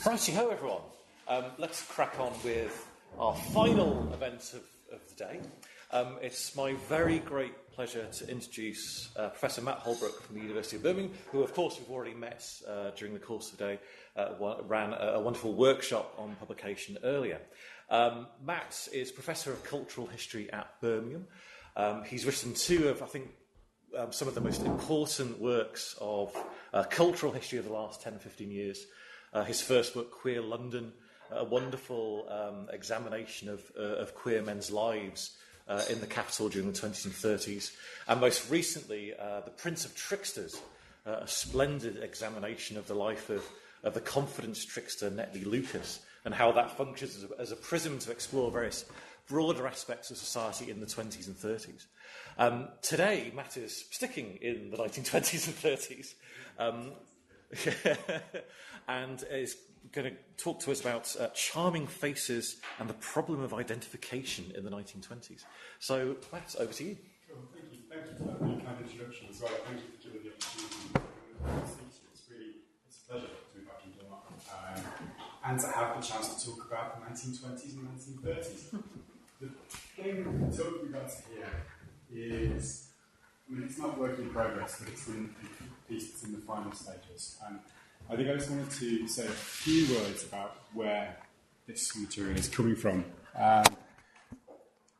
Righty-ho, everyone. Let's crack on with our final event of the day. It's my very great pleasure to introduce Professor Matt Houlbrook from the University of Birmingham, who, of course, we've already met during the course of the day, ran a wonderful workshop on publication earlier. Matt is Professor of Cultural History at Birmingham. He's written two of, I think, some of the most important works of cultural history of the last 10, 15 years. His first book, Queer London, a wonderful examination of queer men's lives in the capital during the 20s and 30s. And most recently, The Prince of Tricksters, a splendid examination of the life of the confidence trickster Netley Lucas and how that functions as a prism to explore various broader aspects of society in the 20s and 30s. Today, Matt is sticking in the 1920s and 30s. And is going to talk to us about charming faces and the problem of identification in the 1920s. So, Matt, over to you. Cool, thank you. Thank you for that really kind introduction as well. Thank you for giving the opportunity to speak to you. It's a pleasure to be back in Denmark and to have the chance to talk about the 1920s and 1930s. The thing we're talking about here is, I mean, it's not work in progress, but it's in a piece that's in the final stages. And I think I just wanted to say a few words about where this material is coming from.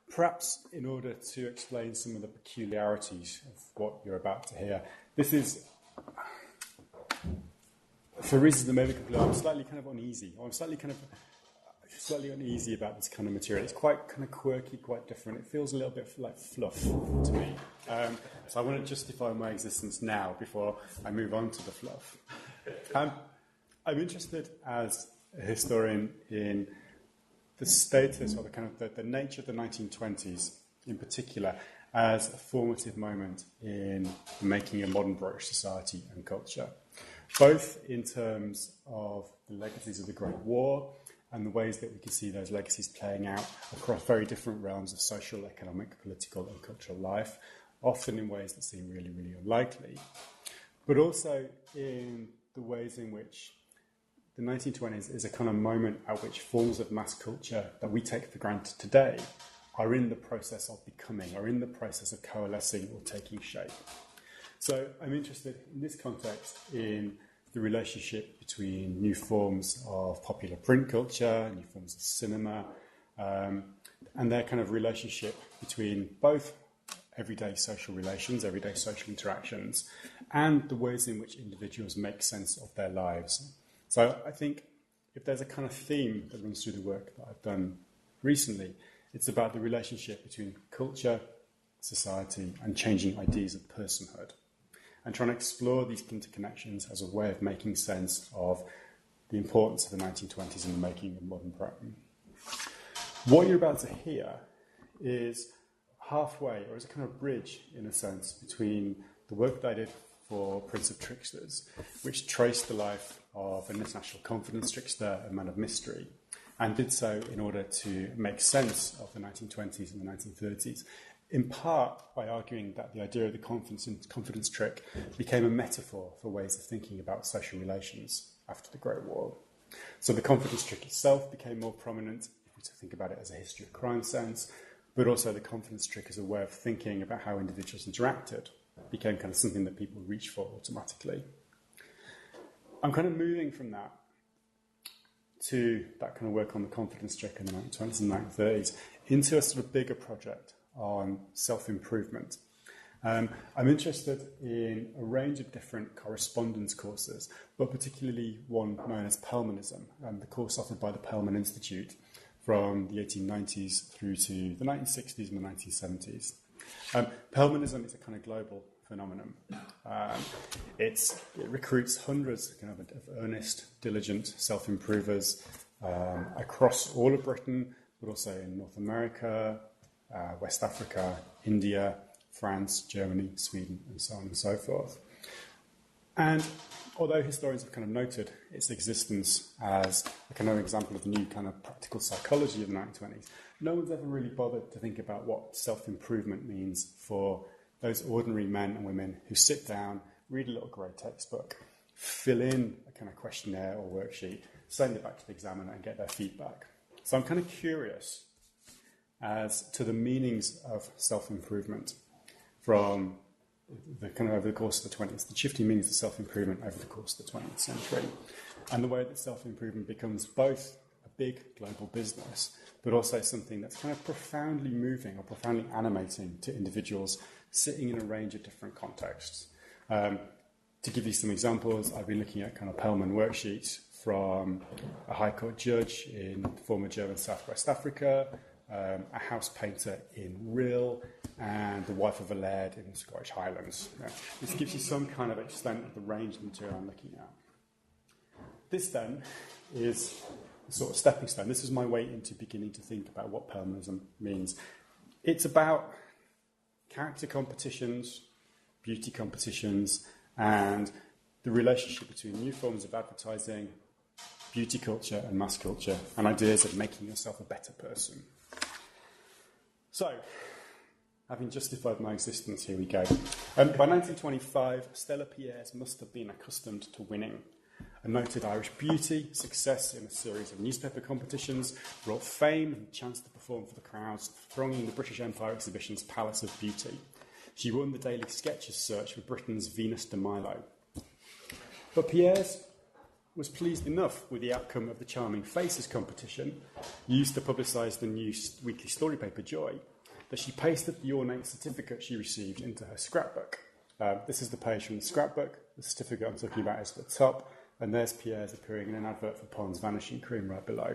Perhaps in order to explain some of the peculiarities of what you're about to hear. This is, for reasons that may be completely, I'm slightly kind of uneasy. I'm slightly uneasy about this kind of material. It's quite kind of quirky, quite different. It feels a little bit like fluff to me. So I want to justify my existence now before I move on to the fluff. I'm interested as a historian in the status or the kind of the nature of the 1920s in particular as a formative moment in making a modern British society and culture, both in terms of the legacies of the Great War and the ways that we can see those legacies playing out across very different realms of social, economic, political and cultural life, often in ways that seem really, really unlikely, but also in the ways in which the 1920s is a kind of moment at which forms of mass culture that we take for granted today are in the process of becoming, are in the process of coalescing or taking shape. So I'm interested in this context in the relationship between new forms of popular print culture, new forms of cinema, and their kind of relationship between both everyday social relations, everyday social interactions, and the ways in which individuals make sense of their lives. So I think if there's a kind of theme that runs through the work that I've done recently, it's about the relationship between culture, society, and changing ideas of personhood, and trying to explore these interconnections as a way of making sense of the importance of the 1920s in the making of modern Britain. What you're about to hear is halfway, or is a kind of bridge, in a sense, between the work that I did for Prince of Tricksters, which traced the life of an international confidence trickster, a man of mystery, and did so in order to make sense of the 1920s and the 1930s, in part by arguing that the idea of the confidence trick became a metaphor for ways of thinking about social relations after the Great War. So the confidence trick itself became more prominent, if we think about it as a history of crime sense, but also the confidence trick as a way of thinking about how individuals interacted became kind of something that people reach for automatically. I'm kind of moving from that to that kind of work on the confidence trick in the 1920s and 1930s into a sort of bigger project on self-improvement. I'm interested in a range of different correspondence courses, but particularly one known as Pelmanism, the course offered by the Pelman Institute from the 1890s through to the 1960s and the 1970s. Pelmanism is a kind of global phenomenon. It recruits hundreds of earnest, diligent self-improvers across all of Britain, but also in North America, West Africa, India, France, Germany, Sweden, and so on and so forth. And although historians have kind of noted its existence as a kind of example of the new kind of practical psychology of the 1920s, no one's ever really bothered to think about what self-improvement means for those ordinary men and women who sit down, read a little grey textbook, fill in a kind of questionnaire or worksheet, send it back to the examiner and get their feedback. So I'm kind of curious as to the meanings of self-improvement from the kind of over the course of the 20th, the shifting meanings of self-improvement over the course of the 20th century, and the way that self-improvement becomes both a big global business, but also something that's kind of profoundly moving or profoundly animating to individuals sitting in a range of different contexts. To give you some examples, I've been looking at kind of Pellman worksheets from a High Court judge in former German Southwest Africa, a house painter in Rhyl, and the wife of a laird in the Scottish Highlands. This gives you some kind of extent of the range of material I'm looking at. This then is a sort of stepping stone. This is my way into beginning to think about what Pellmanism means. It's about character competitions, beauty competitions, and the relationship between new forms of advertising, beauty culture and mass culture, and ideas of making yourself a better person. So, having justified my existence, here we go. By 1925, Stella Pierres must have been accustomed to winning. A noted Irish beauty, success in a series of newspaper competitions, brought fame and a chance to perform for the crowds thronging the British Empire Exhibition's Palace of Beauty. She won the Daily Sketches search for Britain's Venus de Milo. But Pierres was pleased enough with the outcome of the Charming Faces competition, used to publicise the new weekly story paper Joy, that she pasted the ornate certificate she received into her scrapbook. This is the page from the scrapbook. The certificate I'm talking about is at the top, and there's Pierres appearing in an advert for Pond's Vanishing Cream right below.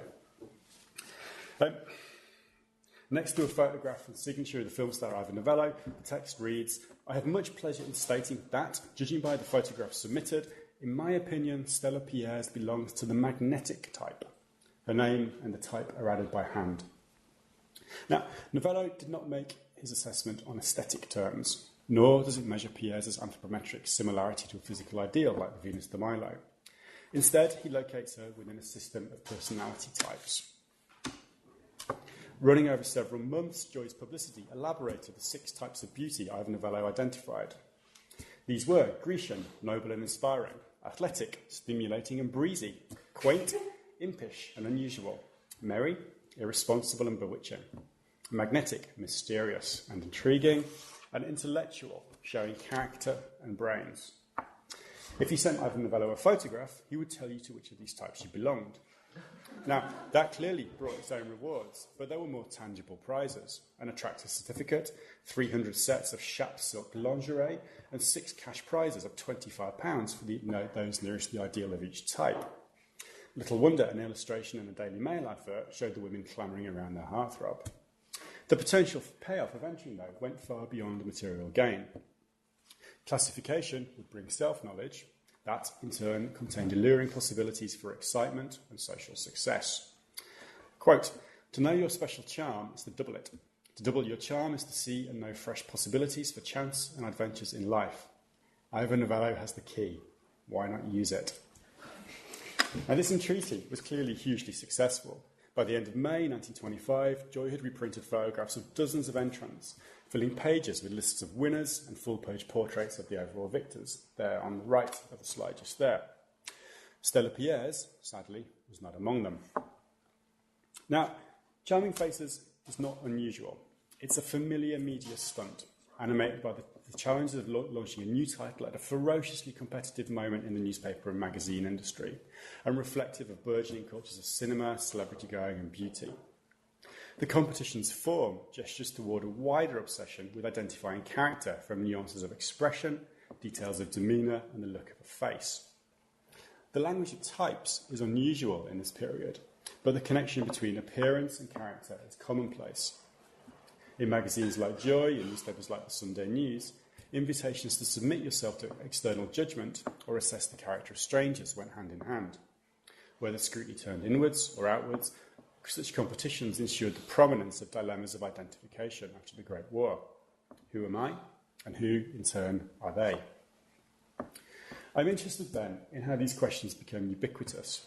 Next to a photograph and signature of the film star Ivor Novello, the text reads, "I have much pleasure in stating that, judging by the photographs submitted, in my opinion, Stella Pierres belongs to the magnetic type. Her name and the type are added by hand." Now, Novello did not make his assessment on aesthetic terms, nor does it measure Pierres' anthropometric similarity to a physical ideal like the Venus de Milo. Instead, he locates her within a system of personality types. Running over several months, Joy's publicity elaborated the 6 types of beauty Ivor Novello identified. These were Grecian, noble and inspiring; athletic, stimulating and breezy; quaint, impish and unusual; merry, irresponsible and bewitching; magnetic, mysterious and intriguing; and intellectual, showing character and brains. If you sent Ivor Novello a photograph, he would tell you to which of these types you belonged. Now, that clearly brought its own rewards, but there were more tangible prizes: an attractive certificate, 300 sets of Chape silk lingerie, and 6 cash prizes of £25 for those nearest the ideal of each type. Little wonder an illustration in a Daily Mail advert showed the women clamouring around their hearthrug. The potential payoff of entering, though, went far beyond material gain. Classification would bring self-knowledge. That, in turn, contained alluring possibilities for excitement and social success. Quote, "To know your special charm is to double it. To double your charm is to see and know fresh possibilities for chance and adventures in life. Ivor Novello has the key. Why not use it?" Now, this entreaty was clearly hugely successful. By the end of May 1925, Joy had reprinted photographs of dozens of entrants, filling pages with lists of winners and full-page portraits of the overall victors, there on the right of the slide just there. Stella Pierres, sadly, was not among them. Now, Charming Faces is not unusual. It's a familiar media stunt, animated by the challenge of launching a new title at a ferociously competitive moment in the newspaper and magazine industry, and reflective of burgeoning cultures of cinema, celebrity going and beauty. The competition's form gestures toward a wider obsession with identifying character from nuances of expression, details of demeanour and the look of a face. The language of types is unusual in this period, but the connection between appearance and character is commonplace. In magazines like Joy and newspapers like the Sunday News, invitations to submit yourself to external judgment or assess the character of strangers went hand in hand. Whether scrutiny turned inwards or outwards, such competitions ensured the prominence of dilemmas of identification after the Great War. Who am I? And who, in turn, are they? I'm interested then in how these questions became ubiquitous.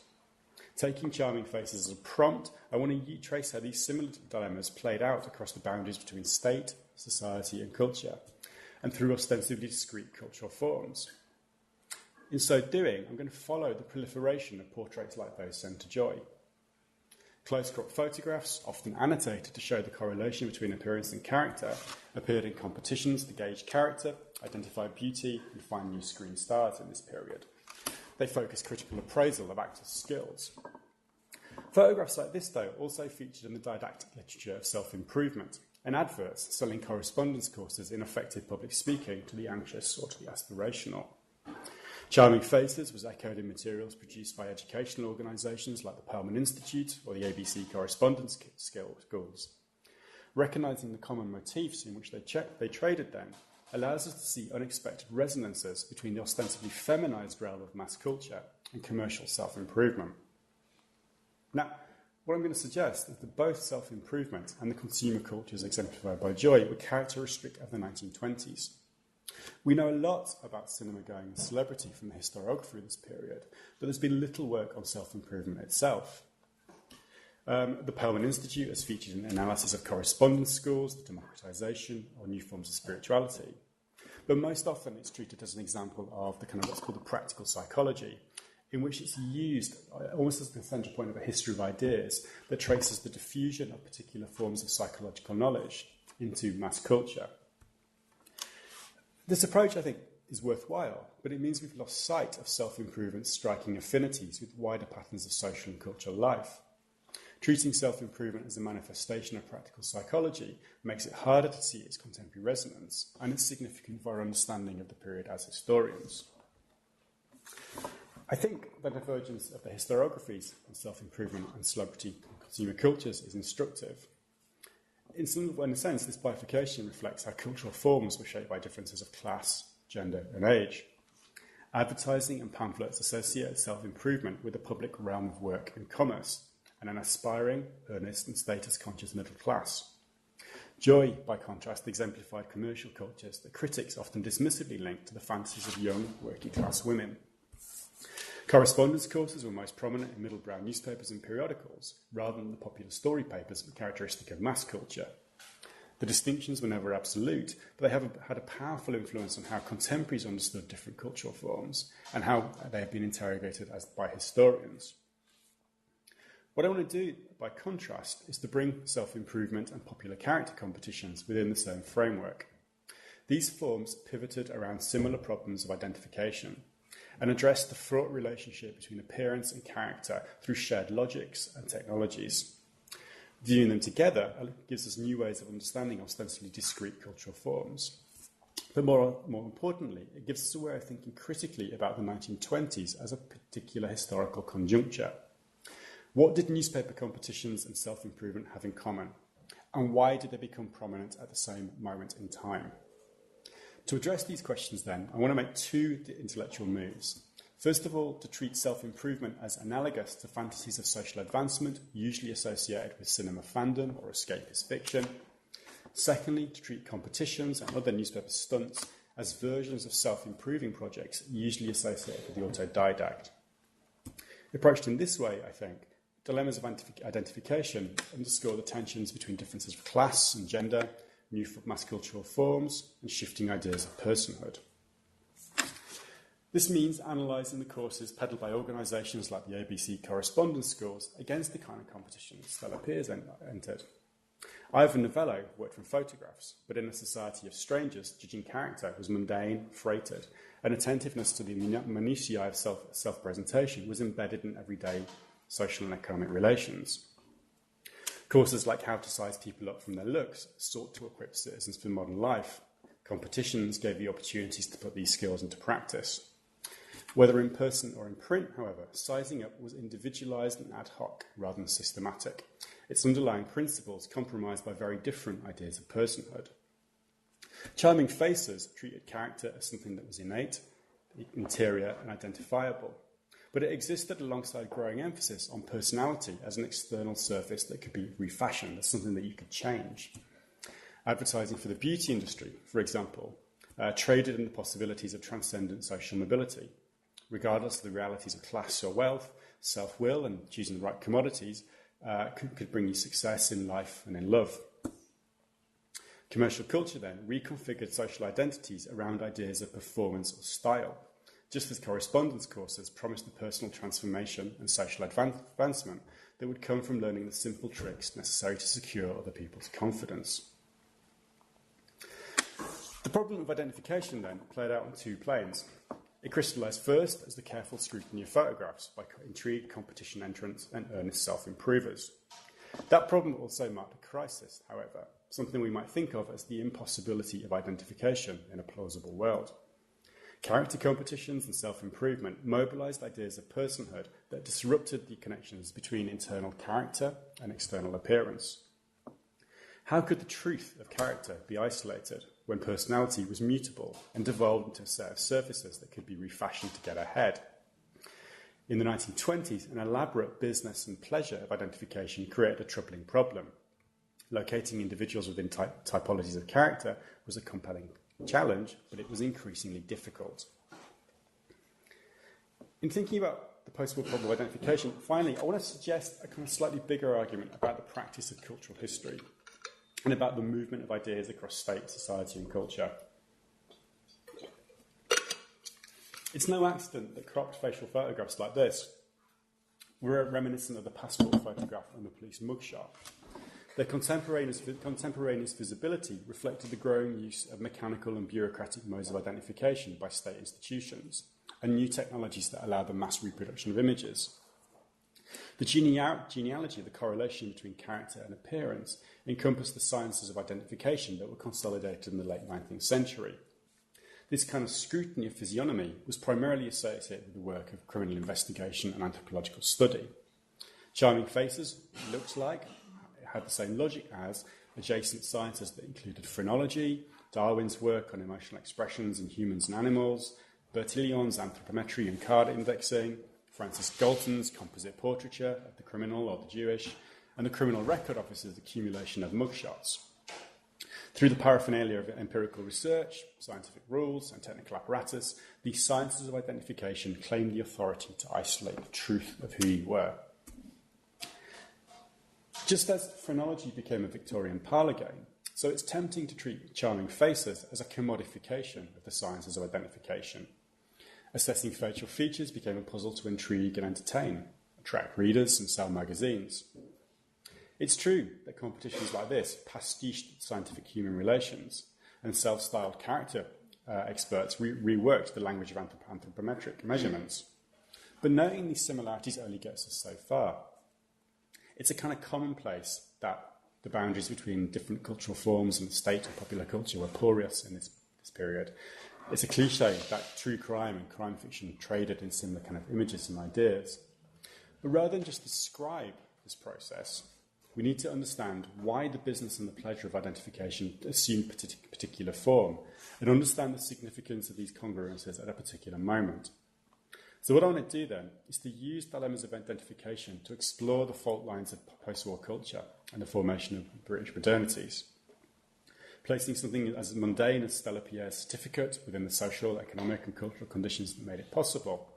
Taking Charming Faces as a prompt, I want to trace how these similar dilemmas played out across the boundaries between state, society and culture, and through ostensibly discrete cultural forms. In so doing, I'm going to follow the proliferation of portraits like those sent to Joy. Close-crop photographs, often annotated to show the correlation between appearance and character, appeared in competitions to gauge character, identify beauty, and find new screen stars in this period. They focus critical appraisal of actors' skills. Photographs like this, though, also featured in the didactic literature of self-improvement and adverts selling correspondence courses in effective public speaking to the anxious or to the aspirational. Charming Faces was echoed in materials produced by educational organisations like the Perlman Institute or the ABC Correspondence Schools. Recognising the common motifs in which they traded then allows us to see unexpected resonances between the ostensibly feminised realm of mass culture and commercial self-improvement. Now, what I'm going to suggest is that both self-improvement and the consumer cultures exemplified by Joy were characteristic of the 1920s. We know a lot about cinema-going and celebrity from the historiography of this period, but there's been little work on self-improvement itself. The Perlman Institute has featured an analysis of correspondence schools, the democratisation, or new forms of spirituality. But most often it's treated as an example of the kind of what's called the practical psychology, in which it's used almost as the central point of a history of ideas that traces the diffusion of particular forms of psychological knowledge into mass culture. This approach, I think, is worthwhile, but it means we've lost sight of self-improvement's striking affinities with wider patterns of social and cultural life. Treating self-improvement as a manifestation of practical psychology makes it harder to see its contemporary resonance, and it's significant for our understanding of the period as historians. I think the divergence of the historiographies on self-improvement and celebrity and consumer cultures is instructive. In a sense, this bifurcation reflects how cultural forms were shaped by differences of class, gender, and age. Advertising and pamphlets associate self-improvement with the public realm of work and commerce, and an aspiring, earnest, and status-conscious middle class. Joy, by contrast, exemplified commercial cultures that critics often dismissively link to the fantasies of young, working-class women. Correspondence courses were most prominent in middle-brow newspapers and periodicals, rather than the popular story papers characteristic of mass culture. The distinctions were never absolute, but they have had a powerful influence on how contemporaries understood different cultural forms and how they have been interrogated by historians. What I want to do, by contrast, is to bring self-improvement and popular character competitions within the same framework. These forms pivoted around similar problems of identification and addressed the fraught relationship between appearance and character through shared logics and technologies. Viewing them together gives us new ways of understanding ostensibly discrete cultural forms. But more importantly, it gives us a way of thinking critically about the 1920s as a particular historical conjuncture. What did newspaper competitions and self-improvement have in common? And why did they become prominent at the same moment in time? To address these questions then, I want to make two intellectual moves. First of all, to treat self-improvement as analogous to fantasies of social advancement, usually associated with cinema fandom or escapist fiction. Secondly, to treat competitions and other newspaper stunts as versions of self-improving projects, usually associated with the autodidact. Approached in this way, I think, dilemmas of identification underscore the tensions between differences of class and gender, new mass cultural forms, and shifting ideas of personhood. This means analysing the courses peddled by organisations like the ABC Correspondence Schools against the kind of competitions Stella Pears entered. Ivan Novello worked from photographs, but in a society of strangers, judging character was mundane, freighted, and attentiveness to the minutiae of self-presentation was embedded in everyday social and economic relations. Courses like How to Size People Up from Their Looks sought to equip citizens for modern life. Competitions gave the opportunities to put these skills into practice. Whether in person or in print, however, sizing up was individualised and ad hoc rather than systematic. Its underlying principles compromised by very different ideas of personhood. Charming Faces treated character as something that was innate, interior and identifiable, but it existed alongside growing emphasis on personality as an external surface that could be refashioned, as something that you could change. Advertising for the beauty industry, for example, traded in the possibilities of transcendent social mobility. Regardless of the realities of class or wealth, self-will and choosing the right commodities could bring you success in life and in love. Commercial culture then reconfigured social identities around ideas of performance or style. just as correspondence courses promised the personal transformation and social advancement that would come from learning the simple tricks necessary to secure other people's confidence. The problem of identification, then, played out on two planes. It crystallised first as the careful scrutiny of photographs by intrigued competition entrants and earnest self-improvers. That problem also marked a crisis, however, something we might think of as the impossibility of identification in a plausible world. Character competitions and self-improvement mobilised ideas of personhood that disrupted the connections between internal character and external appearance. How could the truth of character be isolated when personality was mutable and devolved into a set of surfaces that could be refashioned to get ahead? In the 1920s, an elaborate business and pleasure of identification created a troubling problem. Locating individuals within typologies of character was a compelling challenge, but it was increasingly difficult. In thinking about the post-war problem of identification, finally, I want to suggest a kind of slightly bigger argument about the practice of cultural history and about the movement of ideas across state, society, and culture. It's no accident that cropped facial photographs like this were reminiscent of the passport photograph and the police mugshot. Their contemporaneous visibility reflected the growing use of mechanical and bureaucratic modes of identification by state institutions and new technologies that allow the mass reproduction of images. The genealogy of the correlation between character and appearance encompassed the sciences of identification that were consolidated in the late 19th century. This kind of scrutiny of physiognomy was primarily associated with the work of criminal investigation and anthropological study. Charming faces looked like, had the same logic as, adjacent sciences that included phrenology, Darwin's work on emotional expressions in humans and animals, Bertillon's anthropometry and card indexing, Francis Galton's composite portraiture of the criminal or the Jewish, and the Criminal Record Office's accumulation of mugshots. Through the paraphernalia of empirical research, scientific rules, and technical apparatus, these sciences of identification claimed the authority to isolate the truth of who you were. Just as phrenology became a Victorian parlour game, so it's tempting to treat charming faces as a commodification of the sciences of identification. Assessing facial features became a puzzle to intrigue and entertain, attract readers and sell magazines. It's true that competitions like this pastiched scientific human relations, and self-styled character experts reworked the language of anthropometric measurements. But noting these similarities only gets us so far. It's a kind of commonplace that the boundaries between different cultural forms and the state and popular culture were porous in this period. It's a cliche that true crime and crime fiction traded in similar kind of images and ideas. But rather than just describe this process, we need to understand why the business and the pleasure of identification assumed particular form, and understand the significance of these congruences at a particular moment. So what I want to do then is to use dilemmas of identification to explore the fault lines of post-war culture and the formation of British modernities. Placing something as mundane as Stella Pierre's certificate within the social, economic and cultural conditions that made it possible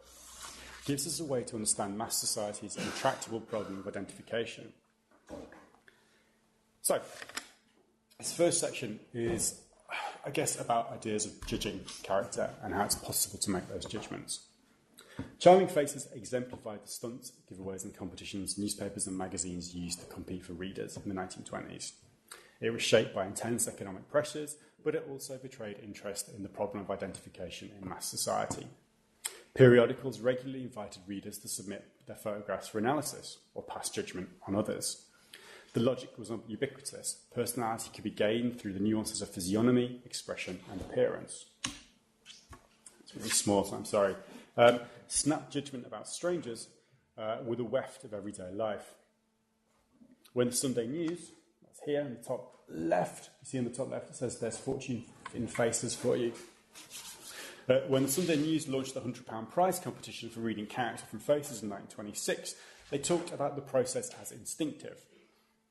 gives us a way to understand mass society's intractable problem of identification. So, this first section is, I guess, about ideas of judging character and how it's possible to make those judgments. Charming faces exemplified the stunts, giveaways and competitions newspapers and magazines used to compete for readers in the 1920s. It was shaped by intense economic pressures, but it also betrayed interest in the problem of identification in mass society. Periodicals regularly invited readers to submit their photographs for analysis or pass judgment on others. The logic was ubiquitous. Personality could be gained through the nuances of physiognomy, expression, and appearance. It's really small, so I'm sorry. Snap judgment about strangers were the weft of everyday life. When the Sunday News, that's here in the top left, you see in the top left it says there's fortune in faces for you. When the Sunday News launched the £100 prize competition for reading character from faces in 1926, they talked about the process as instinctive.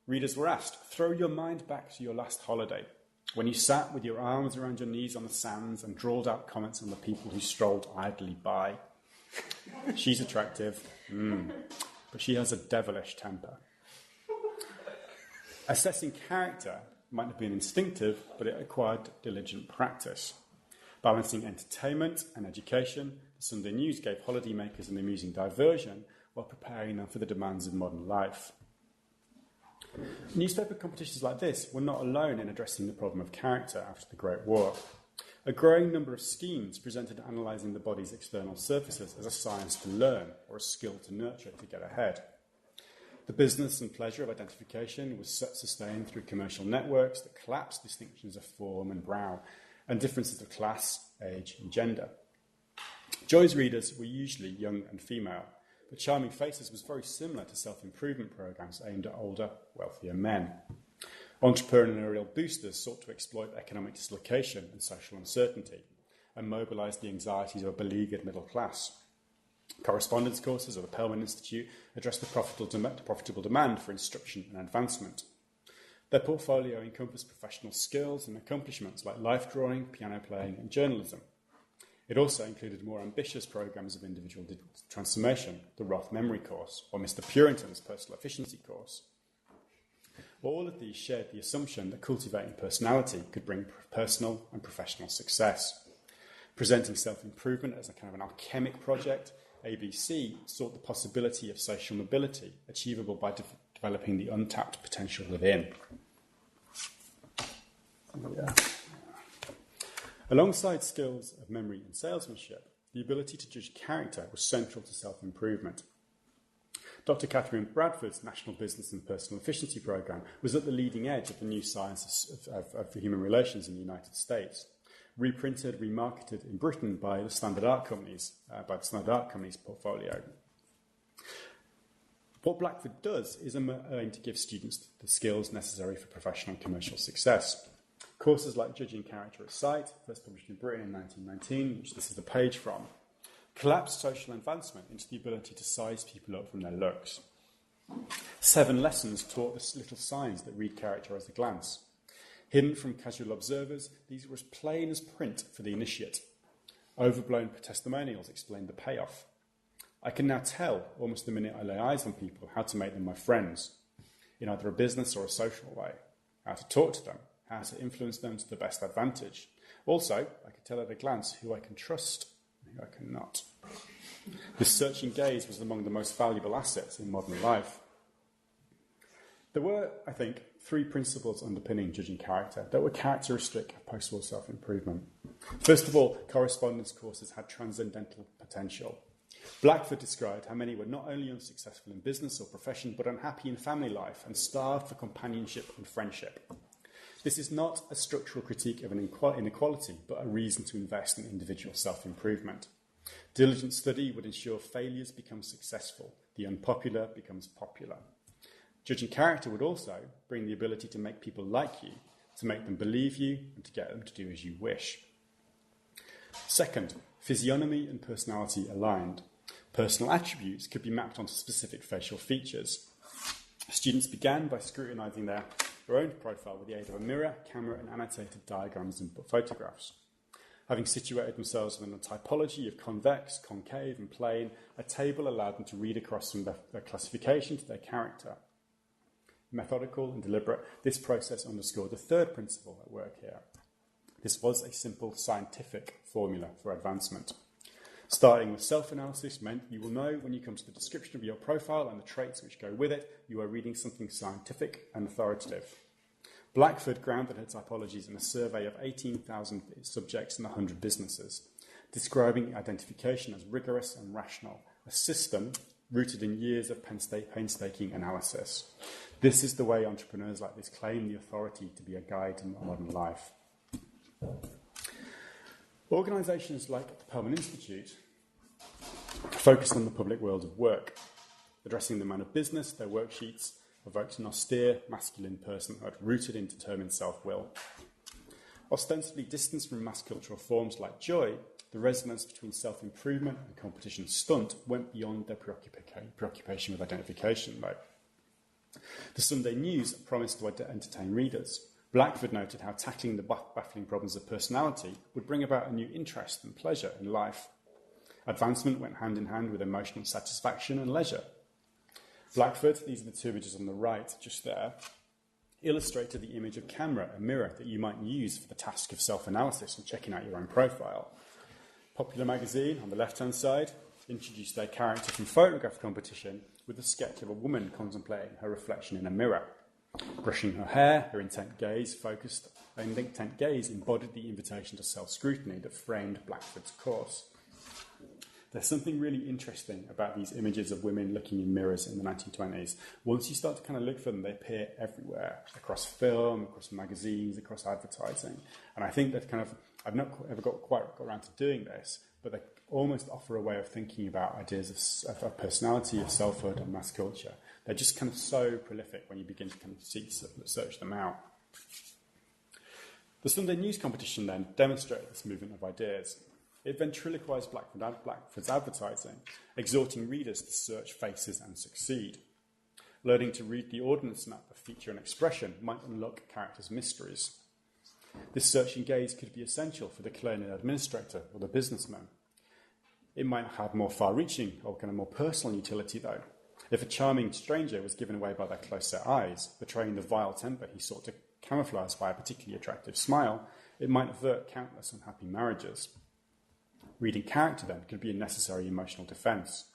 Readers were asked, throw your mind back to your last holiday, when you sat with your arms around your knees on the sands and drawled out comments on the people who strolled idly by. She's attractive, but she has a devilish temper. Assessing character might have been instinctive, but it required diligent practice. Balancing entertainment and education, the The Sunday News gave holidaymakers an amusing diversion while preparing them for the demands of modern life. Newspaper competitions like this were not alone in addressing the problem of character after the Great War. A growing number of schemes presented analysing the body's external surfaces as a science to learn or a skill to nurture to get ahead. The business and pleasure of identification was sustained through commercial networks that collapsed distinctions of form and brow and differences of class, age and gender. Joy's readers were usually young and female, but Charming Faces was very similar to self-improvement programmes aimed at older, wealthier men. Entrepreneurial boosters sought to exploit economic dislocation and social uncertainty and mobilise the anxieties of a beleaguered middle class. Correspondence courses of the Pelman Institute addressed the profitable demand for instruction and advancement. Their portfolio encompassed professional skills and accomplishments like life drawing, piano playing and journalism. It also included more ambitious programmes of individual transformation, the Roth Memory Course, or Mr. Purinton's Personal Efficiency Course. All of these shared the assumption that cultivating personality could bring personal and professional success. Presenting self-improvement as a kind of an alchemic project, ABC sought the possibility of social mobility, achievable by developing the untapped potential within. Yeah. Alongside skills of memory and salesmanship, the ability to judge character was central to self-improvement. Dr. Catherine Bradford's National Business and Personal Efficiency Programme was at the leading edge of the new science of human relations in the United States, reprinted, remarketed in Britain by the Standard Art Company's portfolio. What Blackford does is aim to give students the skills necessary for professional and commercial success. Courses like Judging Character at Sight, first published in Britain in 1919, which this is the page from, collapsed social advancement into the ability to size people up from their looks. 7 lessons taught the little signs that read character at a glance. Hidden from casual observers, these were as plain as print for the initiate. Overblown testimonials explained the payoff. I can now tell, almost the minute I lay eyes on people, how to make them my friends, in either a business or a social way, how to talk to them, how to influence them to the best advantage. Also, I can tell at a glance who I can trust and who I cannot. This searching gaze was among the most valuable assets in modern life. There were, I think, 3 principles underpinning judging character that were characteristic of post-war self-improvement. First of all, correspondence courses had transcendental potential. Blackford described how many were not only unsuccessful in business or profession, but unhappy in family life and starved for companionship and friendship. This is not a structural critique of an inequality, but a reason to invest in individual self-improvement. Diligent study would ensure failures become successful, the unpopular becomes popular. Judging character would also bring the ability to make people like you, to make them believe you, and to get them to do as you wish. Second, physiognomy and personality aligned. Personal attributes could be mapped onto specific facial features. Students began by scrutinising their own profile with the aid of a mirror, camera, and annotated diagrams and photographs. Having situated themselves within a typology of convex, concave, and plane, a table allowed them to read across from their classification to their character. Methodical and deliberate, this process underscored the third principle at work here. This was a simple scientific formula for advancement. Starting with self-analysis meant you will know when you come to the description of your profile and the traits which go with it, you are reading something scientific and authoritative. Blackford grounded her typologies in a survey of 18,000 subjects in 100 businesses, describing identification as rigorous and rational, a system rooted in years of painstaking analysis. This is the way entrepreneurs like this claim the authority to be a guide to modern life. Organisations like the Pelman Institute focused on the public world of work. Addressing the man of business, their worksheets evoked an austere, masculine personhood rooted in determined self-will. Ostensibly distanced from mass cultural forms like joy, the resonance between self-improvement and competition stunt went beyond their preoccupation with identification, though. The Sunday News promised to entertain readers. Blackford noted how tackling the baffling problems of personality would bring about a new interest and pleasure in life. Advancement went hand in hand with emotional satisfaction and leisure. Blackford, these are the 2 images on the right, just there, illustrated the image of camera and mirror that you might use for the task of self-analysis and checking out your own profile. Popular magazine, on the left-hand side, introduced their character from photograph competition with a sketch of a woman contemplating her reflection in a mirror. Brushing her hair, her intent gaze embodied the invitation to self-scrutiny that framed Blackford's course. There's something really interesting about these images of women looking in mirrors in the 1920s. Once you start to kind of look for them, they appear everywhere, across film, across magazines, across advertising. And I think that I've not ever quite got around to doing this, but they almost offer a way of thinking about ideas of personality, of selfhood, and mass culture. They're just kind of so prolific when you begin to kind of search them out. The Sunday News competition then demonstrated this movement of ideas. It ventriloquised Blackford's advertising, exhorting readers to search faces and succeed. Learning to read the ordnance map of feature and expression might unlock characters' mysteries. This searching gaze could be essential for the colonial administrator or the businessman. It might have more far-reaching or kind of more personal utility, though. If a charming stranger was given away by their close-set eyes, betraying the vile temper he sought to camouflage by a particularly attractive smile, it might avert countless unhappy marriages. Reading character, then, could be a necessary emotional defence.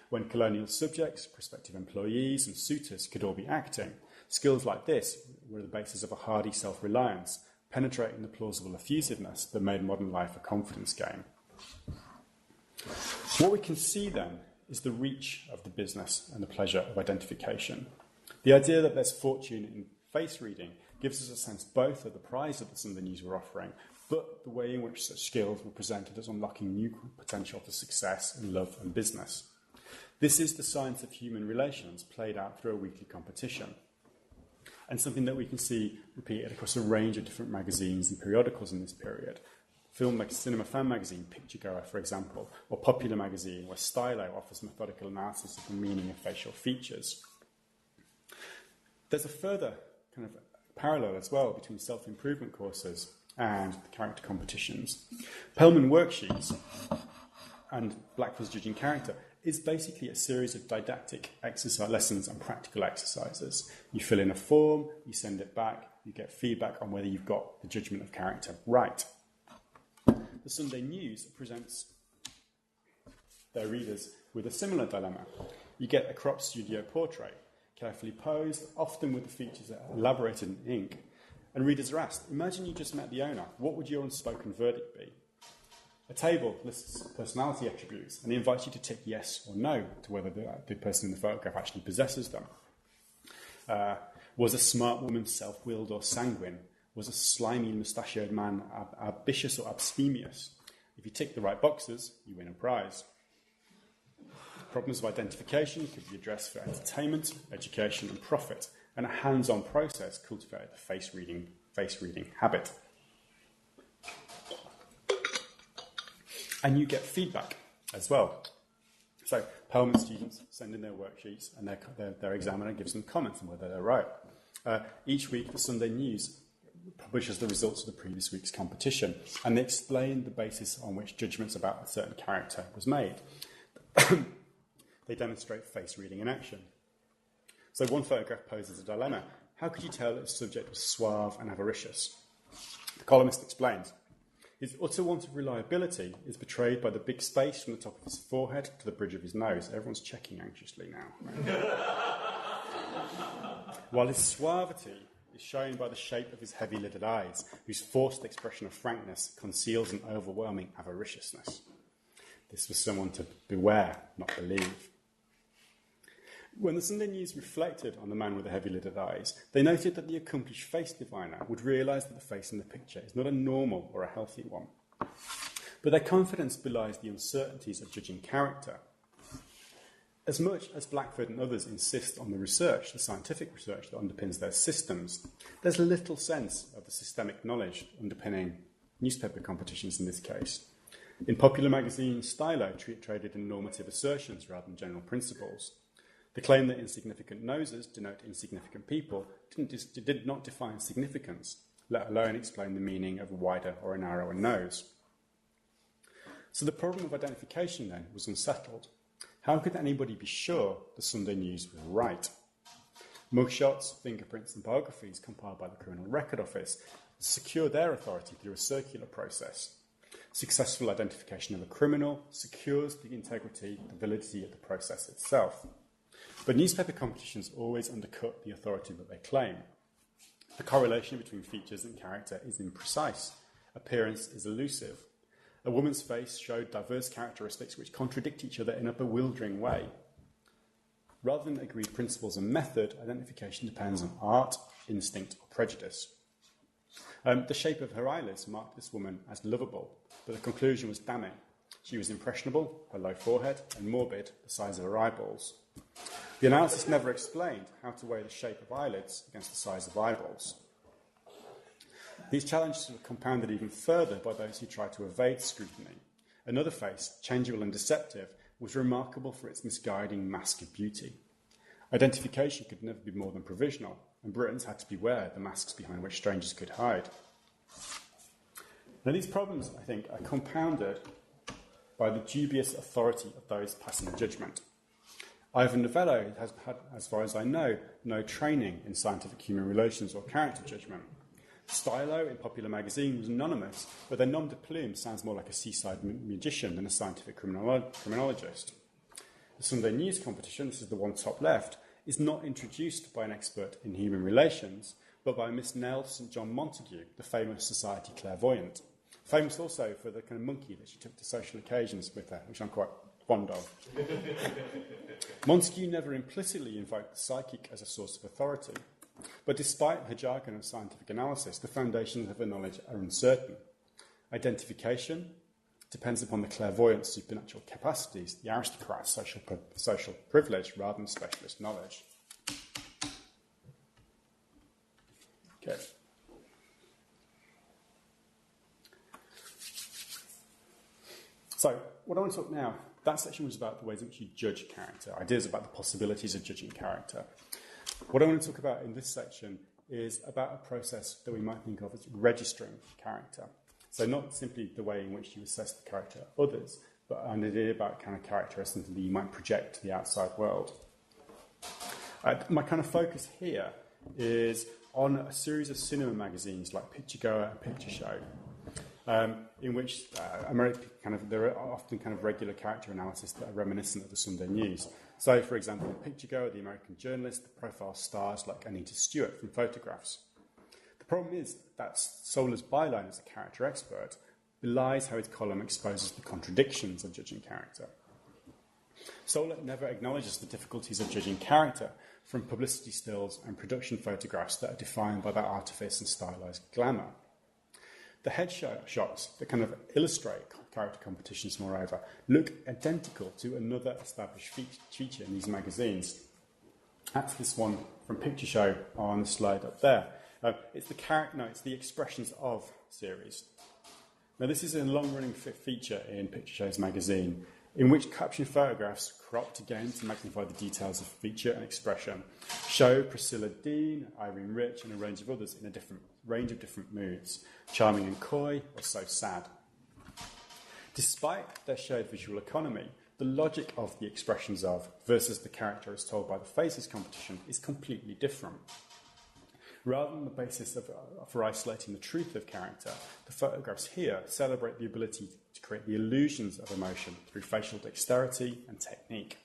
When colonial subjects, prospective employees and suitors could all be acting, skills like this were the basis of a hardy self-reliance, penetrating the plausible effusiveness that made modern life a confidence game. What we can see, then, is the reach of the business and the pleasure of identification. The idea that there's fortune in face reading gives us a sense both of the prize that the Sunday News were offering, but the way in which such skills were presented as unlocking new potential for success in love and business. This is the science of human relations played out through a weekly competition, and something that we can see repeated across a range of different magazines and periodicals in this period. Film like Cinema Fan magazine, Picturegoer, for example, or Popular magazine, where Stylo offers methodical analysis of the meaning of facial features. There's a further kind of parallel as well between self-improvement courses and the character competitions. Pellman Worksheets and Blackford's Judging Character is basically a series of didactic exercise lessons and practical exercises. You fill in a form, you send it back, you get feedback on whether you've got the judgment of character right. The Sunday News presents their readers with a similar dilemma. You get a crop studio portrait, carefully posed, often with the features elaborated in ink, and readers are asked, imagine you just met the owner, what would your unspoken verdict be? A table lists personality attributes and invites you to tick yes or no to whether the person in the photograph actually possesses them. Was a smart woman self-willed or sanguine? Was a slimy, mustachioed man ambitious or abstemious? If you tick the right boxes, you win a prize. Problems of identification could be addressed for entertainment, education and profit, and a hands-on process cultivated the face reading habit. And you get feedback as well. So Pellman students send in their worksheets and their examiner gives them comments on whether they're right. Each week the Sunday News publishes the results of the previous week's competition, and they explain the basis on which judgments about a certain character was made. They demonstrate face reading in action. So one photograph poses a dilemma. How could you tell that the subject was suave and avaricious? The columnist explains. His utter want of reliability is betrayed by the big space from the top of his forehead to the bridge of his nose. Everyone's checking anxiously now. While his suavity is shown by the shape of his heavy-lidded eyes, whose forced expression of frankness conceals an overwhelming avariciousness. This was someone to beware, not believe. When the Sunday News reflected on the man with the heavy-lidded eyes, they noted that the accomplished face diviner would realise that the face in the picture is not a normal or a healthy one. But their confidence belies the uncertainties of judging character. As much as Blackford and others insist on the research, the scientific research that underpins their systems, there's little sense of the systemic knowledge underpinning newspaper competitions in this case. In Popular magazine, Stylo traded in normative assertions rather than general principles. The claim that insignificant noses denote insignificant people did not define significance, let alone explain the meaning of a wider or a narrower nose. So the problem of identification then was unsettled. How could anybody be sure the Sunday News was right? Mugshots, fingerprints and biographies compiled by the Criminal Record Office secure their authority through a circular process. Successful identification of a criminal secures the integrity, the validity of the process itself. But newspaper competitions always undercut the authority that they claim. The correlation between features and character is imprecise. Appearance is elusive. A woman's face showed diverse characteristics which contradict each other in a bewildering way. Rather than agreed principles and method, identification depends on art, instinct, or prejudice. The shape of her eyelids marked this woman as lovable, but the conclusion was damning. She was impressionable, her low forehead, and morbid, the size of her eyeballs. The analysis never explained how to weigh the shape of eyelids against the size of eyeballs. These challenges were compounded even further by those who tried to evade scrutiny. Another face, changeable and deceptive, was remarkable for its misguiding mask of beauty. Identification could never be more than provisional, and Britons had to beware the masks behind which strangers could hide. Now, these problems, I think, are compounded by the dubious authority of those passing judgment. Ivan Novello has had, as far as I know, no training in scientific human relations or character judgment. Stylo in Popular Magazine was anonymous, but their nom de plume sounds more like a seaside magician than a scientific criminologist. The Sunday News competition, this is the one top left, is not introduced by an expert in human relations, but by Miss Nell St John Montague, the famous society clairvoyant. Famous also for the kind of monkey that she took to social occasions with her, which I'm quite fond of. Montague never implicitly invoked the psychic as a source of authority, but despite her jargon of scientific analysis, the foundations of her knowledge are uncertain. Identification depends upon the clairvoyant's supernatural capacities, the aristocrat's social privilege, rather than specialist knowledge. Okay. So, what I want to talk now, that section was about the ways in which you judge character, ideas about the possibilities of judging character. What I want to talk about in this section is about a process that we might think of as registering character. So not simply the way in which you assess the character of others, but an idea about kind of character as something that you might project to the outside world. My kind of focus here is on a series of cinema magazines like Picture Goer and Picture Show, in which there are often kind of regular character analysis that are reminiscent of the Sunday News. So, for example, in Picture Goer, the American journalist that profiles stars like Anita Stewart from Photographs. The problem is that Solar's byline as a character expert belies how his column exposes the contradictions of judging character. Solar never acknowledges the difficulties of judging character from publicity stills and production photographs that are defined by their artifice and stylized glamour. The headshots that kind of illustrate character competitions, moreover, look identical to another established feature in these magazines. That's this one from Picture Show on the slide up there. It's the expressions of series. Now, this is a long-running feature in Picture Show's magazine, in which caption photographs, cropped again to magnify the details of feature and expression, show Priscilla Dean, Irene Rich, and a range of others in a range of different moods, charming and coy, or so sad. Despite their shared visual economy, the logic of the expressions of versus the character as told by the faces competition is completely different. Rather than the basis for isolating the truth of character, the photographs here celebrate the ability to create the illusions of emotion through facial dexterity and technique.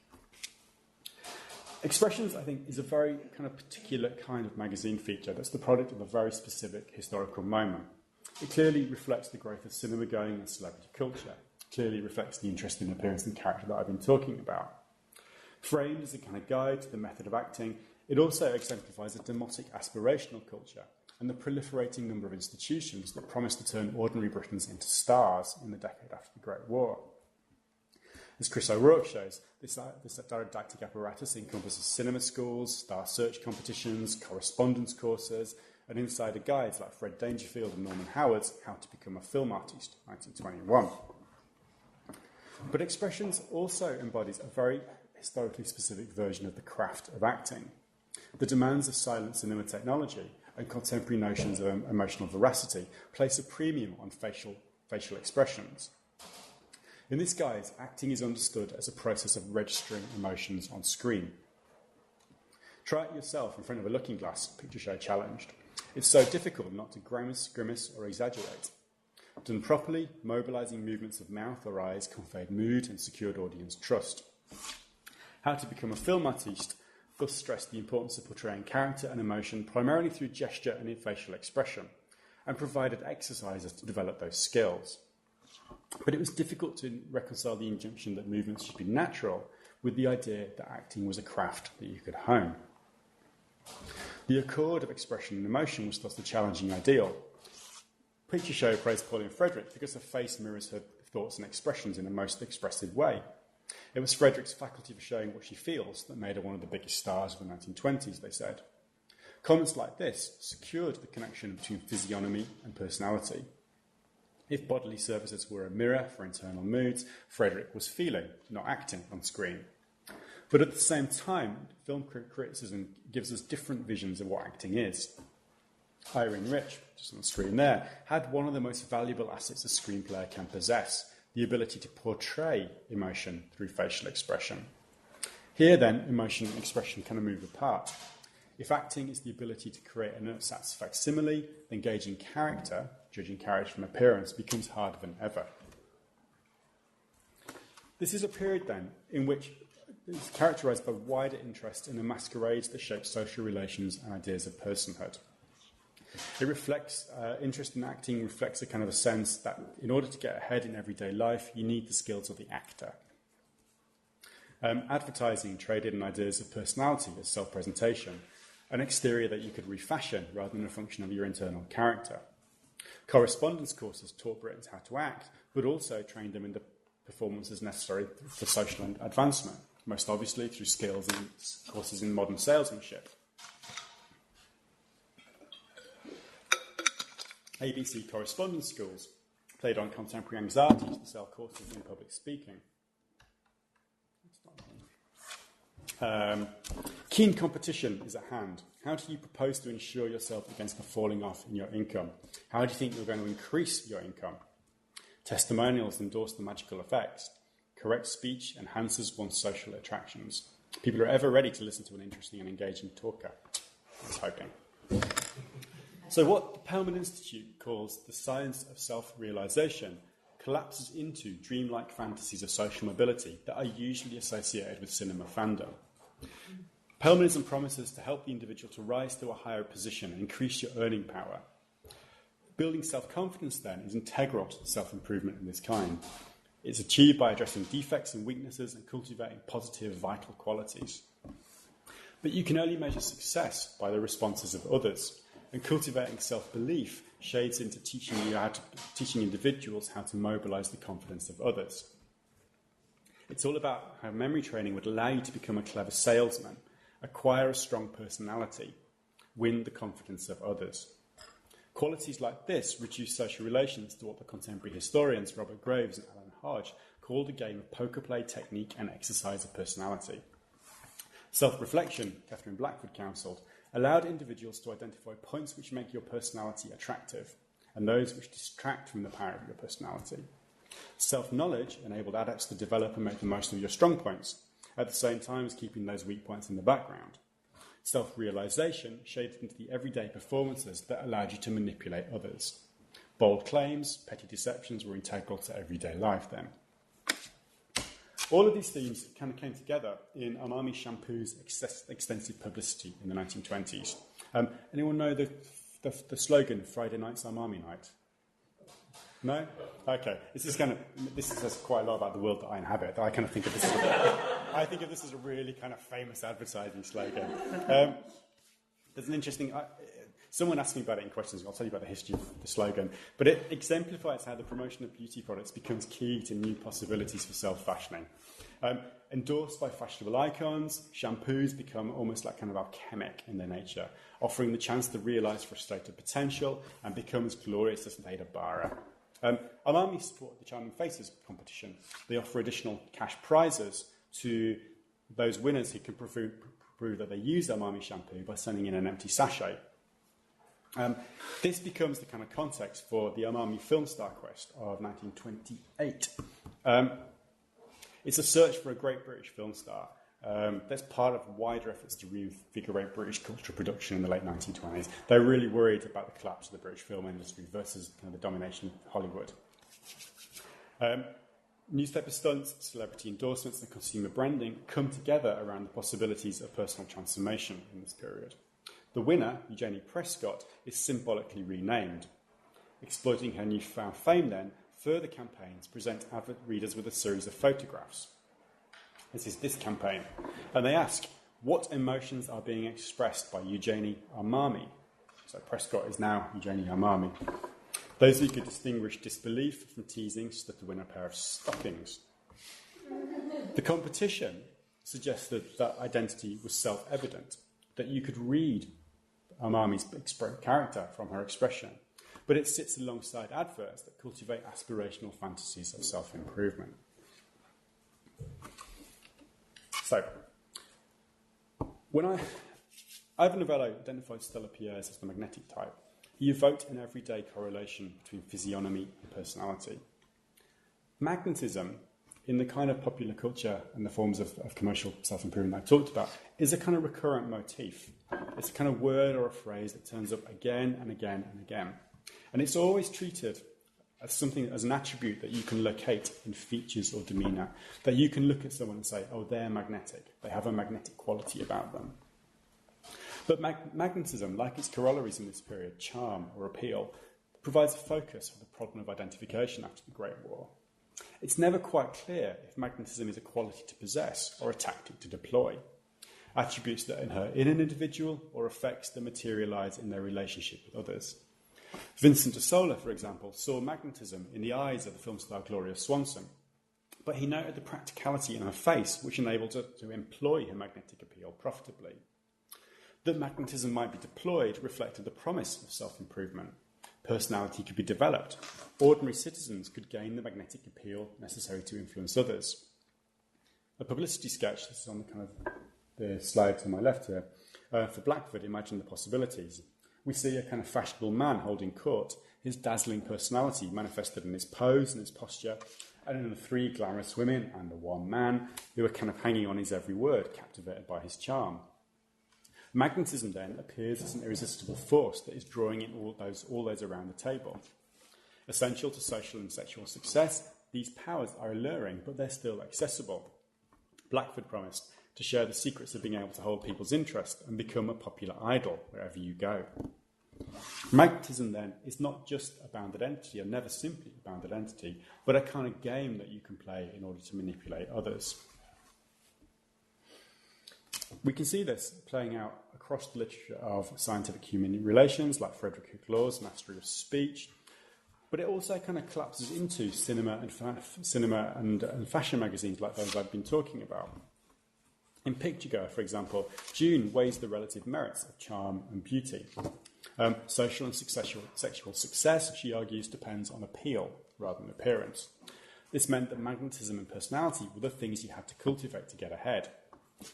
Expressions, I think, is a very kind of particular kind of magazine feature that's the product of a very specific historical moment. It clearly reflects the growth of cinema going and celebrity culture. It clearly reflects the interest in appearance and character that I've been talking about. Framed as a kind of guide to the method of acting, it also exemplifies a demotic aspirational culture and the proliferating number of institutions that promise to turn ordinary Britons into stars in the decade after the Great War. As Chris O'Rourke shows, this didactic apparatus encompasses cinema schools, star search competitions, correspondence courses, and insider guides like Fred Dangerfield and Norman Howard's How to Become a Film Artist, 1921. But Expressions also embodies a very historically specific version of the craft of acting. The demands of silent cinema technology and contemporary notions of emotional veracity place a premium on facial expressions. In this guise, acting is understood as a process of registering emotions on screen. Try it yourself in front of a looking glass, Picture Show challenged. It's so difficult not to grimace or exaggerate. Done properly, mobilising movements of mouth or eyes conveyed mood and secured audience trust. How to become a film artiste thus stressed the importance of portraying character and emotion primarily through gesture and facial expression, and provided exercises to develop those skills. But it was difficult to reconcile the injunction that movements should be natural with the idea that acting was a craft that you could hone. The accord of expression and emotion was thus the challenging ideal. Picture Show praised Pauline Frederick because her face mirrors her thoughts and expressions in a most expressive way. It was Frederick's faculty for showing what she feels that made her one of the biggest stars of the 1920s, they said. Comments like this secured the connection between physiognomy and personality. If bodily surfaces were a mirror for internal moods, Frederick was feeling, not acting, on screen. But at the same time, film criticism gives us different visions of what acting is. Irene Rich, just on the screen there, had one of the most valuable assets a screenplay can possess, the ability to portray emotion through facial expression. Here, then, emotion and expression kind of move apart. If acting is the ability to create an ersatz facsimile, then gauging character, judging character from appearance, becomes harder than ever. This is a period, then, in which is characterised by wider interest in the masquerades that shape social relations and ideas of personhood. It reflects, interest in acting reflects a kind of a sense that in order to get ahead in everyday life, you need the skills of the actor. Advertising traded in ideas of personality as self-presentation, an exterior that you could refashion rather than a function of your internal character. Correspondence courses taught Britons how to act, but also trained them in the performances necessary for social advancement, most obviously through skills and courses in modern salesmanship. ABC correspondence schools played on contemporary anxieties to sell courses in public speaking. Keen competition is at hand. How do you propose to insure yourself against the falling off in your income? How do you think you're going to increase your income? Testimonials endorse the magical effects. Correct speech enhances one's social attractions. People are ever ready to listen to an interesting and engaging talker. I was hoping. So what the Pelman Institute calls the science of self-realisation collapses into dreamlike fantasies of social mobility that are usually associated with cinema fandom. Pelmanism promises to help the individual to rise to a higher position and increase your earning power. Building self-confidence, then, is integral to self-improvement in this kind. It's achieved by addressing defects and weaknesses and cultivating positive, vital qualities. But you can only measure success by the responses of others. And cultivating self-belief shades into teaching individuals how to mobilise the confidence of others. It's all about how memory training would allow you to become a clever salesman, acquire a strong personality, win the confidence of others. Qualities like this reduce social relations to what the contemporary historians Robert Groves and Alan Hodge called a game of poker play technique and exercise of personality. Self-reflection, Catherine Blackford counselled, allowed individuals to identify points which make your personality attractive and those which distract from the power of your personality. Self-knowledge enabled adepts to develop and make the most of your strong points, at the same time as keeping those weak points in the background. Self-realisation shaded into the everyday performances that allowed you to manipulate others. Bold claims, petty deceptions were integral to everyday life then. All of these themes kind of came together in Umami Shampoo's extensive publicity in the 1920s. Anyone know the slogan, Friday night's Umami night? No? Okay. This says quite a lot about the world that I inhabit. I kind of think of this as a really kind of famous advertising slogan. There's an interesting... someone asked me about it in questions. I'll tell you about the history of the slogan. But it exemplifies how the promotion of beauty products becomes key to new possibilities for self-fashioning. Endorsed by fashionable icons, shampoos become almost like kind of alchemic in their nature, offering the chance to realise frustrated potential and become as glorious as Leda Bara. Umami support the Charming Faces competition. They offer additional cash prizes to those winners who can prove that they use Umami shampoo by sending in an empty sachet. This becomes the kind of context for the Umami Film Star Quest of 1928. It's a search for a great British film star, That's part of wider efforts to reinvigorate British cultural production in the late 1920s. They're really worried about the collapse of the British film industry versus the domination of Hollywood. Newspaper stunts, celebrity endorsements, and consumer branding come together around the possibilities of personal transformation in this period. The winner, Eugenie Prescott, is symbolically renamed. Exploiting her newfound fame then, further campaigns present avid readers with a series of photographs. This is this campaign. And they ask, what emotions are being expressed by Eugenie Armani? So Prescott is now Eugenie Armani. Those who could distinguish disbelief from teasing stuck to win a pair of stockings. The competition suggested that identity was self-evident, that you could read Armani's character from her expression, but it sits alongside adverts that cultivate aspirational fantasies of self-improvement. So, when Ivan Novello identified Stella Pierre's as the magnetic type, he evoked an everyday correlation between physiognomy and personality. Magnetism, in the kind of popular culture and the forms of commercial self-improvement I talked about, is a kind of recurrent motif. It's a kind of word or a phrase that turns up again and again and again. And it's always treated as something, as an attribute that you can locate in features or demeanour, that you can look at someone and say, oh, they're magnetic. They have a magnetic quality about them. But magnetism, like its corollaries in this period, charm or appeal, provides a focus for the problem of identification after the Great War. It's never quite clear if magnetism is a quality to possess or a tactic to deploy, attributes that inhere in an individual or effects that materialise in their relationship with others. Vincent de Sola, for example, saw magnetism in the eyes of the film star Gloria Swanson, but he noted the practicality in her face which enabled her to employ her magnetic appeal profitably. That magnetism might be deployed reflected the promise of self-improvement. Personality could be developed. Ordinary citizens could gain the magnetic appeal necessary to influence others. A publicity sketch, this is on the kind of the slide to my left here, for Blackford, Imagine the Possibilities. We see a kind of fashionable man holding court, his dazzling personality manifested in his pose and his posture, and in the three glamorous women and the one man who are kind of hanging on his every word, captivated by his charm. Magnetism then appears as an irresistible force that is drawing in all those around the table. Essential to social and sexual success, these powers are alluring, but they're still accessible. Blackford promised to share the secrets of being able to hold people's interest and become a popular idol wherever you go. Magnetism then is not just a bounded entity, or never simply a bounded entity, but a kind of game that you can play in order to manipulate others. We can see this playing out across the literature of scientific human relations, like Frederick Law's Mastery of Speech, but it also kind of collapses into cinema and fashion magazines like those I've been talking about. In Picturegoer, for example, June weighs the relative merits of charm and beauty. Social and sexual success, she argues, depends on appeal rather than appearance. This meant that magnetism and personality were the things you had to cultivate to get ahead.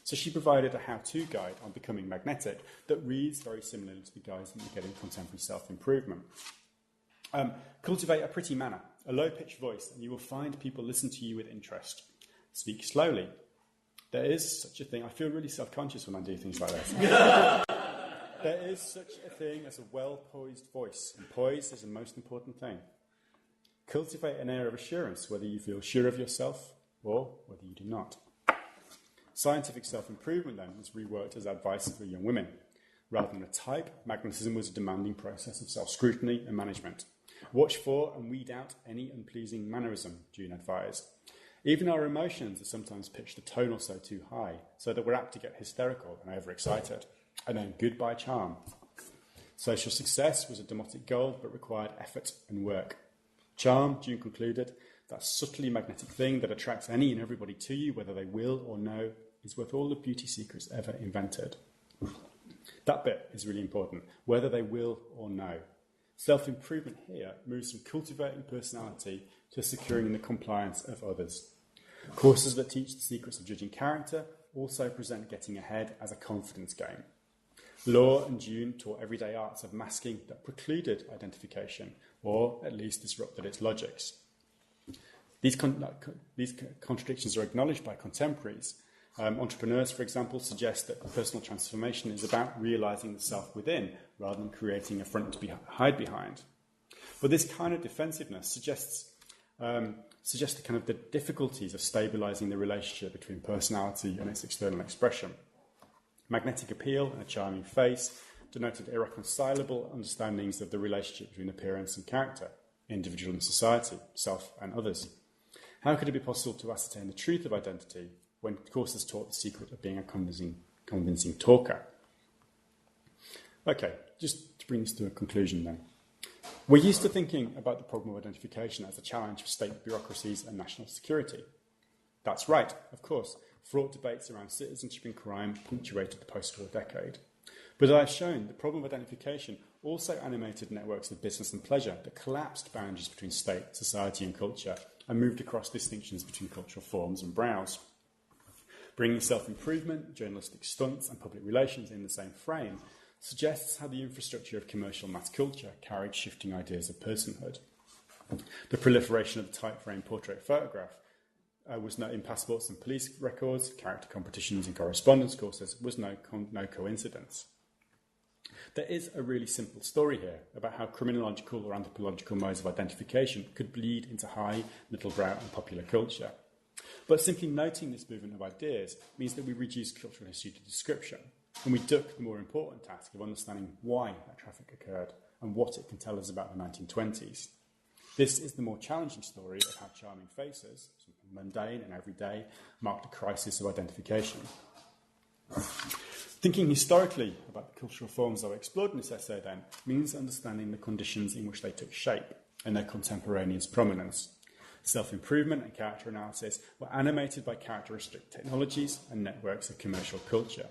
So she provided a how-to guide on becoming magnetic that reads very similarly to the guides that you get in contemporary self-improvement. Cultivate a pretty manner, a low-pitched voice, and you will find people listen to you with interest. Speak slowly. There is such a thing. I feel really self-conscious when I do things like this. There is such a thing as a well-poised voice, and poise is the most important thing. Cultivate an air of assurance, whether you feel sure of yourself or whether you do not. Scientific self-improvement, then, was reworked as advice for young women. Rather than a type, magnetism was a demanding process of self-scrutiny and management. Watch for and weed out any unpleasing mannerism, June advised. Even our emotions are sometimes pitched a tone or so too high, so that we're apt to get hysterical and overexcited. And then goodbye charm. Social success was a demotic goal, but required effort and work. Charm, June concluded, that subtly magnetic thing that attracts any and everybody to you, whether they will or no, is worth all the beauty secrets ever invented. That bit is really important, whether they will or no. Self-improvement here moves from cultivating personality to securing the compliance of others. Courses that teach the secrets of judging character also present getting ahead as a confidence game. Law and June taught everyday arts of masking that precluded identification, or at least disrupted its logics. These contradictions are acknowledged by contemporaries, Entrepreneurs, for example, suggest that personal transformation is about realising the self within rather than creating a front to hide behind. But this kind of defensiveness suggests the difficulties of stabilising the relationship between personality and its external expression. Magnetic appeal and a charming face denoted irreconcilable understandings of the relationship between appearance and character, individual and society, self and others. How could it be possible to ascertain the truth of identity when courses taught the secret of being a convincing talker? Okay, just to bring this to a conclusion then. We're used to thinking about the problem of identification as a challenge for state bureaucracies and national security. That's right, of course. Fraught debates around citizenship and crime punctuated the post-war decade. But as I've shown, the problem of identification also animated networks of business and pleasure that collapsed boundaries between state, society and culture and moved across distinctions between cultural forms and brows. Bringing self-improvement, journalistic stunts and public relations in the same frame suggests how the infrastructure of commercial mass culture carried shifting ideas of personhood. The proliferation of the type-frame portrait photograph was in passports and police records, character competitions and correspondence courses was no coincidence. There is a really simple story here about how criminological or anthropological modes of identification could bleed into high, middle brow and popular culture. But simply noting this movement of ideas means that we reduce cultural history to description, and we duck the more important task of understanding why that traffic occurred and what it can tell us about the 1920s. This is the more challenging story of how charming faces, something mundane and everyday, marked a crisis of identification. Thinking historically about the cultural forms that were explored in this essay, then, means understanding the conditions in which they took shape and their contemporaneous prominence. Self-improvement and character analysis were animated by characteristic technologies and networks of commercial culture.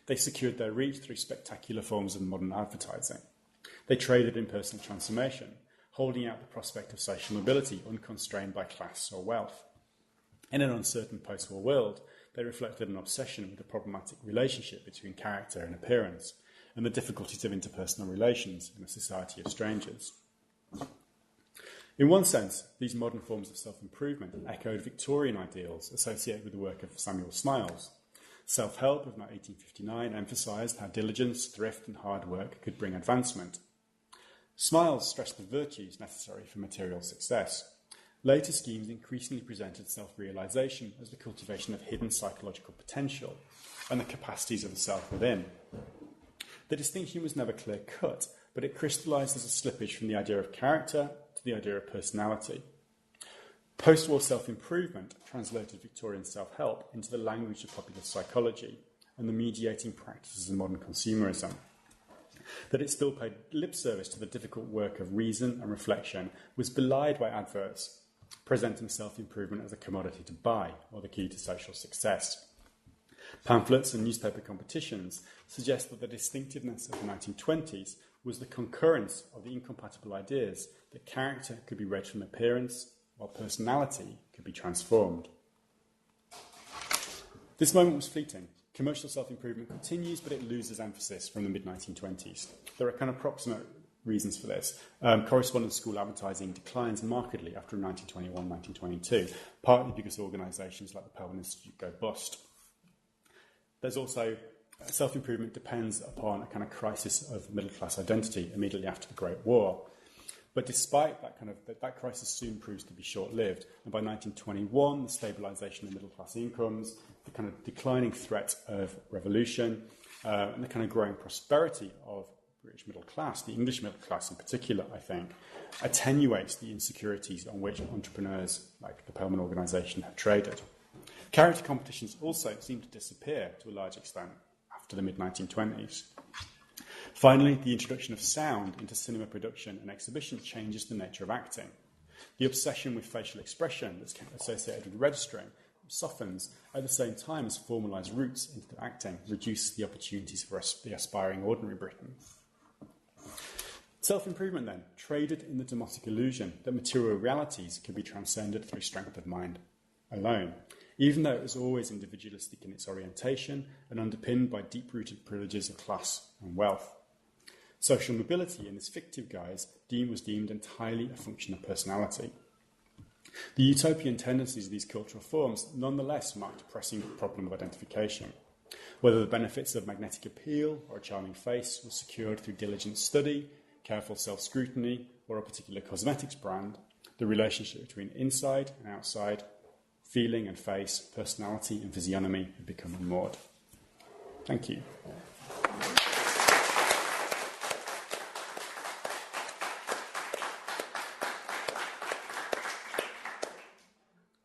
They secured their reach through spectacular forms of modern advertising. They traded in personal transformation, holding out the prospect of social mobility unconstrained by class or wealth. In an uncertain post-war world, they reflected an obsession with the problematic relationship between character and appearance, and the difficulties of interpersonal relations in a society of strangers. In one sense, these modern forms of self-improvement echoed Victorian ideals associated with the work of Samuel Smiles. Self-help of 1859 emphasised how diligence, thrift and hard work could bring advancement. Smiles stressed the virtues necessary for material success. Later schemes increasingly presented self-realisation as the cultivation of hidden psychological potential and the capacities of the self within. The distinction was never clear-cut, but it crystallised as a slippage from the idea of character to the idea of personality. Post-war self-improvement translated Victorian self-help into the language of popular psychology and the mediating practices of modern consumerism. That it still paid lip service to the difficult work of reason and reflection was belied by adverts, presenting self-improvement as a commodity to buy or the key to social success. Pamphlets and newspaper competitions suggest that the distinctiveness of the 1920s was the concurrence of the incompatible ideas that character could be read from appearance, while personality could be transformed. This moment was fleeting. Commercial self-improvement continues, but it loses emphasis from the mid-1920s. There are kind of approximate reasons for this. Correspondence school advertising declines markedly after 1921-1922, partly because organisations like the Pelham Institute go bust. There's also self-improvement depends upon a kind of crisis of middle-class identity immediately after the Great War. But despite that crisis soon proves to be short-lived, and by 1921, the stabilisation of middle-class incomes, the kind of declining threat of revolution, and the kind of growing prosperity of British middle class, the English middle class in particular, I think, attenuates the insecurities on which entrepreneurs like the Pelham organisation have traded. Character competitions also seem to disappear to a large extent after the mid-1920s. Finally, the introduction of sound into cinema production and exhibition changes the nature of acting. The obsession with facial expression that's associated with registering softens at the same time as formalised routes into acting reduces the opportunities for the aspiring ordinary Briton. Self-improvement, then, traded in the demotic illusion that material realities could be transcended through strength of mind alone, even though it was always individualistic in its orientation and underpinned by deep-rooted privileges of class and wealth. Social mobility in this fictive guise was deemed entirely a function of personality. The utopian tendencies of these cultural forms nonetheless marked a pressing problem of identification. Whether the benefits of magnetic appeal or a charming face were secured through diligent study, careful self-scrutiny, or a particular cosmetics brand, the relationship between inside and outside, feeling and face, personality and physiognomy had become unmoored. Thank you.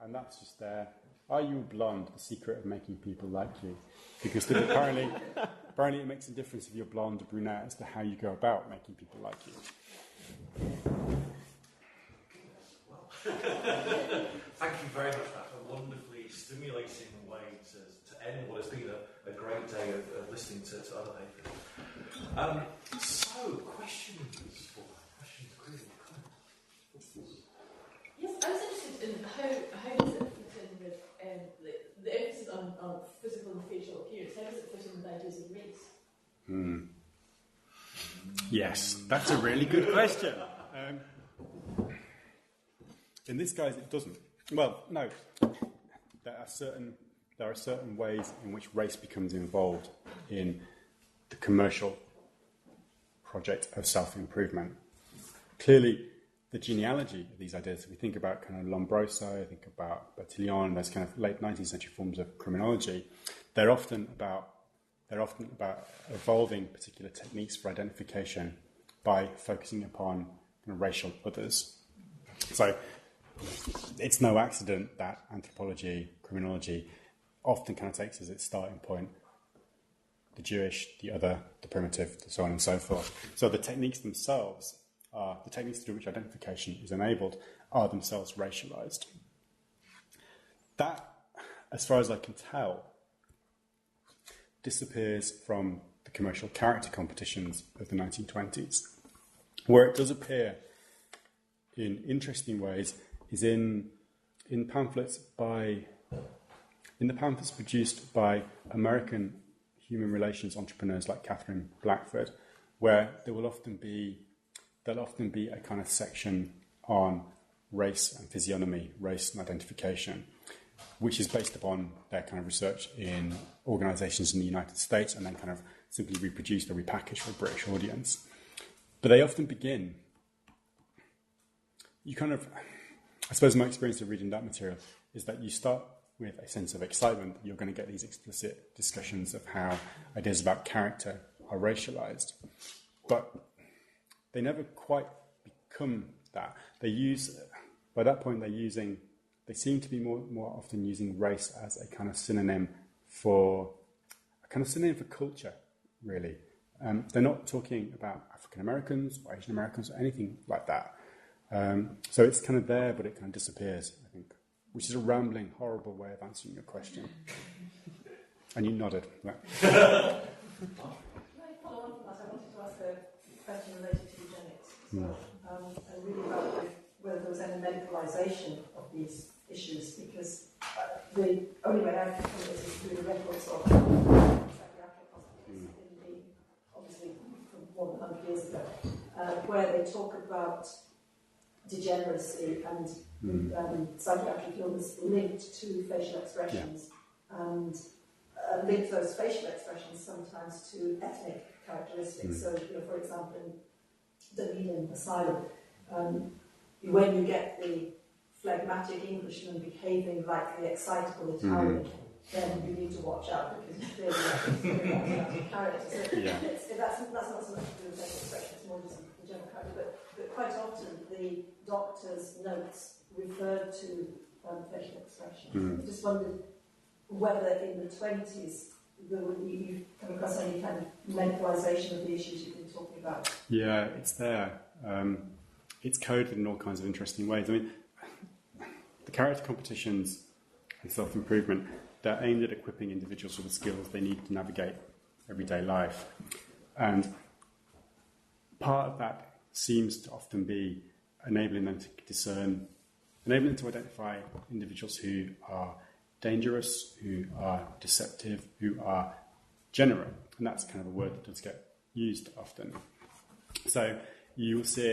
And that's just there. Are you blonde? The secret of making people like you. Because apparently it makes a difference if you're blonde or brunette as to how you go about making people like you. Well, thank you very much for that. A wonderfully stimulating way to end what has been a great day of listening to other papers. So, questions, queries, comments? Yes, I was interested in how does it fit in with the emphasis on physical and facial appearance. How does it fit in with ideas of race? Yes, that's a really good question. In this case, it doesn't. Well, no. There are certain ways in which race becomes involved in the commercial project of self-improvement. Clearly, the genealogy of these ideas, if we think about kind of Lombroso, think about Bertillon, those kind of late 19th century forms of criminology, they're often about evolving particular techniques for identification by focusing upon kind of racial others. So it's no accident that anthropology, criminology often kind of takes as its starting point the Jewish, the other, the primitive, so on and so forth. So the techniques themselves, the techniques through which identification is enabled, are themselves racialized. That, as far as I can tell, disappears from the commercial character competitions of the 1920s. Where it does appear in interesting ways is in pamphlets produced by American human relations entrepreneurs like Catherine Blackford, where there'll often be a kind of section on race and physiognomy, race and identification, which is based upon their kind of research in organisations in the United States and then kind of simply reproduced or repackaged for a British audience. But they often begin, I suppose my experience of reading that material is that you start with a sense of excitement that you're going to get these explicit discussions of how ideas about character are racialized. But they never quite become that. By that point, they seem to be more often using race as a kind of synonym for culture, really. They're not talking about African Americans or Asian Americans or anything like that. So it's kind of there, but it kind of disappears, I think, which is a rambling, horrible way of answering your question. And you nodded. Right. Can I follow on from that? I wanted to ask a question related to eugenics as well, and really about whether there was any medicalisation of these issues, because the only way I can come at this is through the records of psychiatric hospitals, obviously from more than 100 years ago, where they talk about degeneracy and psychiatric illness linked to facial expressions, and link those facial expressions sometimes to ethnic characteristics. So, for example, in Dunedin Asylum, when you get the phlegmatic Englishman behaving like the excitable Italian, then you need to watch out, because clearly that's a character. So that's not so much to do with facial expression, it's more just the general character. But quite often the doctor's notes referred to facial expressions. I just wondered whether in the 20s you've come across any kind of medicalisation of the issues you've been talking about. Yeah, it's there. It's coded in all kinds of interesting ways. I mean, the character competitions and self-improvement, they're aimed at equipping individuals with the skills they need to navigate everyday life. And part of that seems to often be enabling them to identify individuals who are dangerous, who are deceptive, who are general. And that's kind of a word that does get used often. So you will see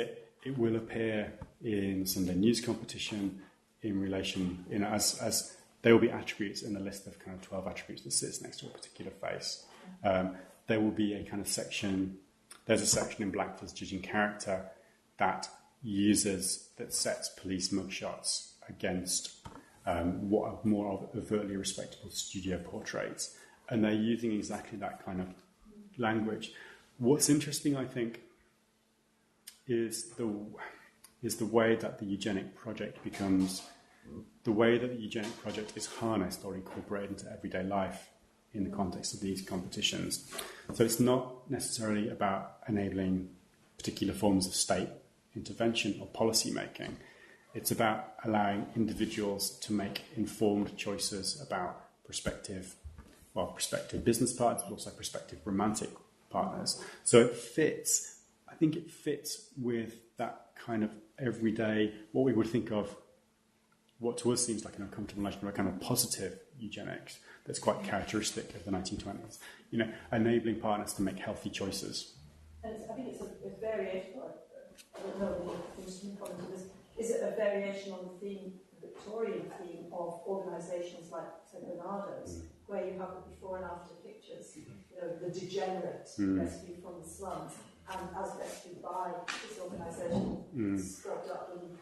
it will appear in Sunday news competition, in relation, as there will be attributes in the list of kind of 12 attributes that sits next to a particular face. There will be a kind of section, there's a section in Blackford's Judging Character that sets police mugshots against what are more overtly respectable studio portraits. And they're using exactly that kind of language. What's interesting, I think, is the way that the eugenic project is harnessed or incorporated into everyday life in the context of these competitions. So it's not necessarily about enabling particular forms of state intervention or policy making. It's about allowing individuals to make informed choices about prospective business partners, but also prospective romantic partners. So I think it fits with that kind of everyday, what we would think of, what to us seems like an uncomfortable notion of a kind of positive eugenics that's quite characteristic of the 1920s. Enabling partners to make healthy choices. And I think it's a variation, I don't know if you comment on this, is it a variation on the Victorian theme of organisations like St Bernardo's, where you have the before and after pictures, the degenerate rescue from the slums, and as rescued by this organisation, scrubbed up and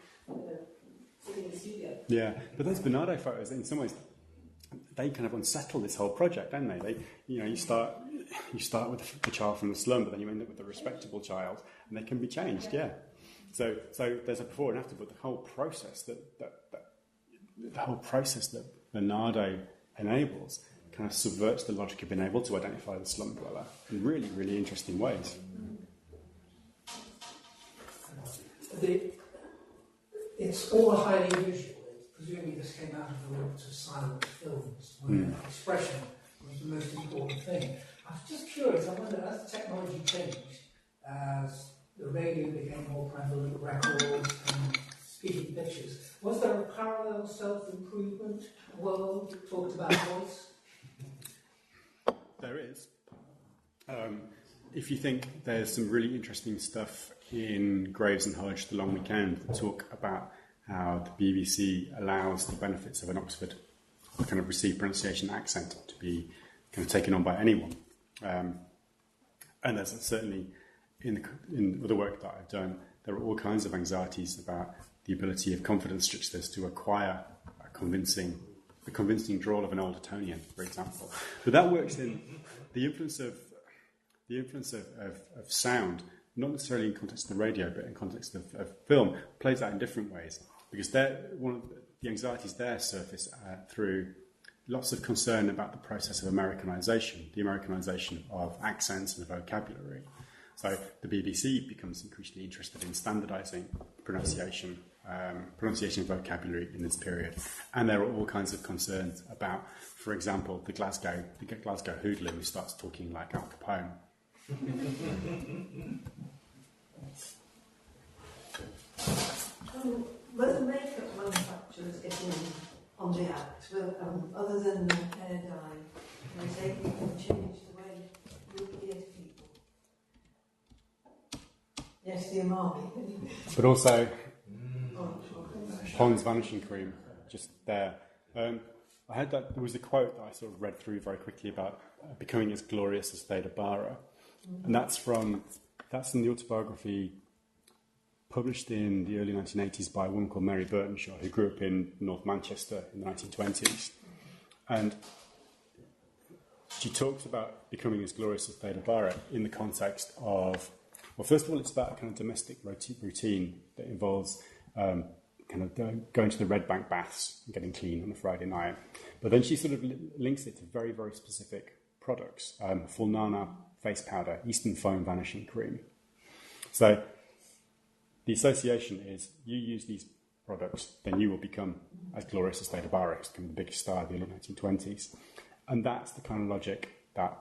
sitting in the studio. Yeah, but those Bernardo photos, in some ways, they kind of unsettle this whole project, don't they? You start with the child from the slum, but then you end up with a respectable child, and they can be changed. Yeah. So there's a before and after, but the whole process that Bernardo enables kind of subverts the logic of being able to identify the slum dweller in really, really interesting ways. It's all highly visual. Presumably this came out of the route to silent films, where expression was the most important thing. I was just curious, I wonder, as the technology changed, as the radio became more prevalent, records and speaking pictures, was there a parallel self-improvement world that talked about voice? There is. If you think, there's some really interesting stuff in Graves and Hodge, The Long Weekend, that talk about how the BBC allows the benefits of an Oxford kind of received pronunciation accent to be kind of taken on by anyone. And there's certainly, in the work that I've done, there are all kinds of anxieties about the ability of confidence tricksters to acquire the convincing drawl of an old Etonian, for example. But that works in the influence of sound, not necessarily in context of the radio, but in context of film, plays out in different ways. Because one of the anxieties there surface through lots of concern about the process of Americanization, the Americanization of accents and vocabulary. So the BBC becomes increasingly interested in standardizing pronunciation and vocabulary in this period. And there are all kinds of concerns about, for example, the Glasgow hoodlum who starts talking like Al Capone. Were the makeup manufacturers getting on the act, other than the hair dye, was they can change the way you appear to people? Yes, the umami. But also, Pond's Vanishing Cream, just there. I had that. There was a quote that I sort of read through very quickly about becoming as glorious as Theda Bara, and that's in the autobiography published in the early 1980s by a woman called Mary Burtonshaw, who grew up in North Manchester in the 1920s, and she talks about becoming as glorious as Theda Bara in the context of, well, first of all, it's about a kind of domestic routine that involves kind of going to the Red Bank baths and getting clean on a Friday night. But then she sort of links it to very, very specific products. Fulnana face powder, Eastern Foam Vanishing Cream. So the association is you use these products, then you will become as glorious as Theda Bara, who's become the biggest star of the early 1920s. And that's the kind of logic that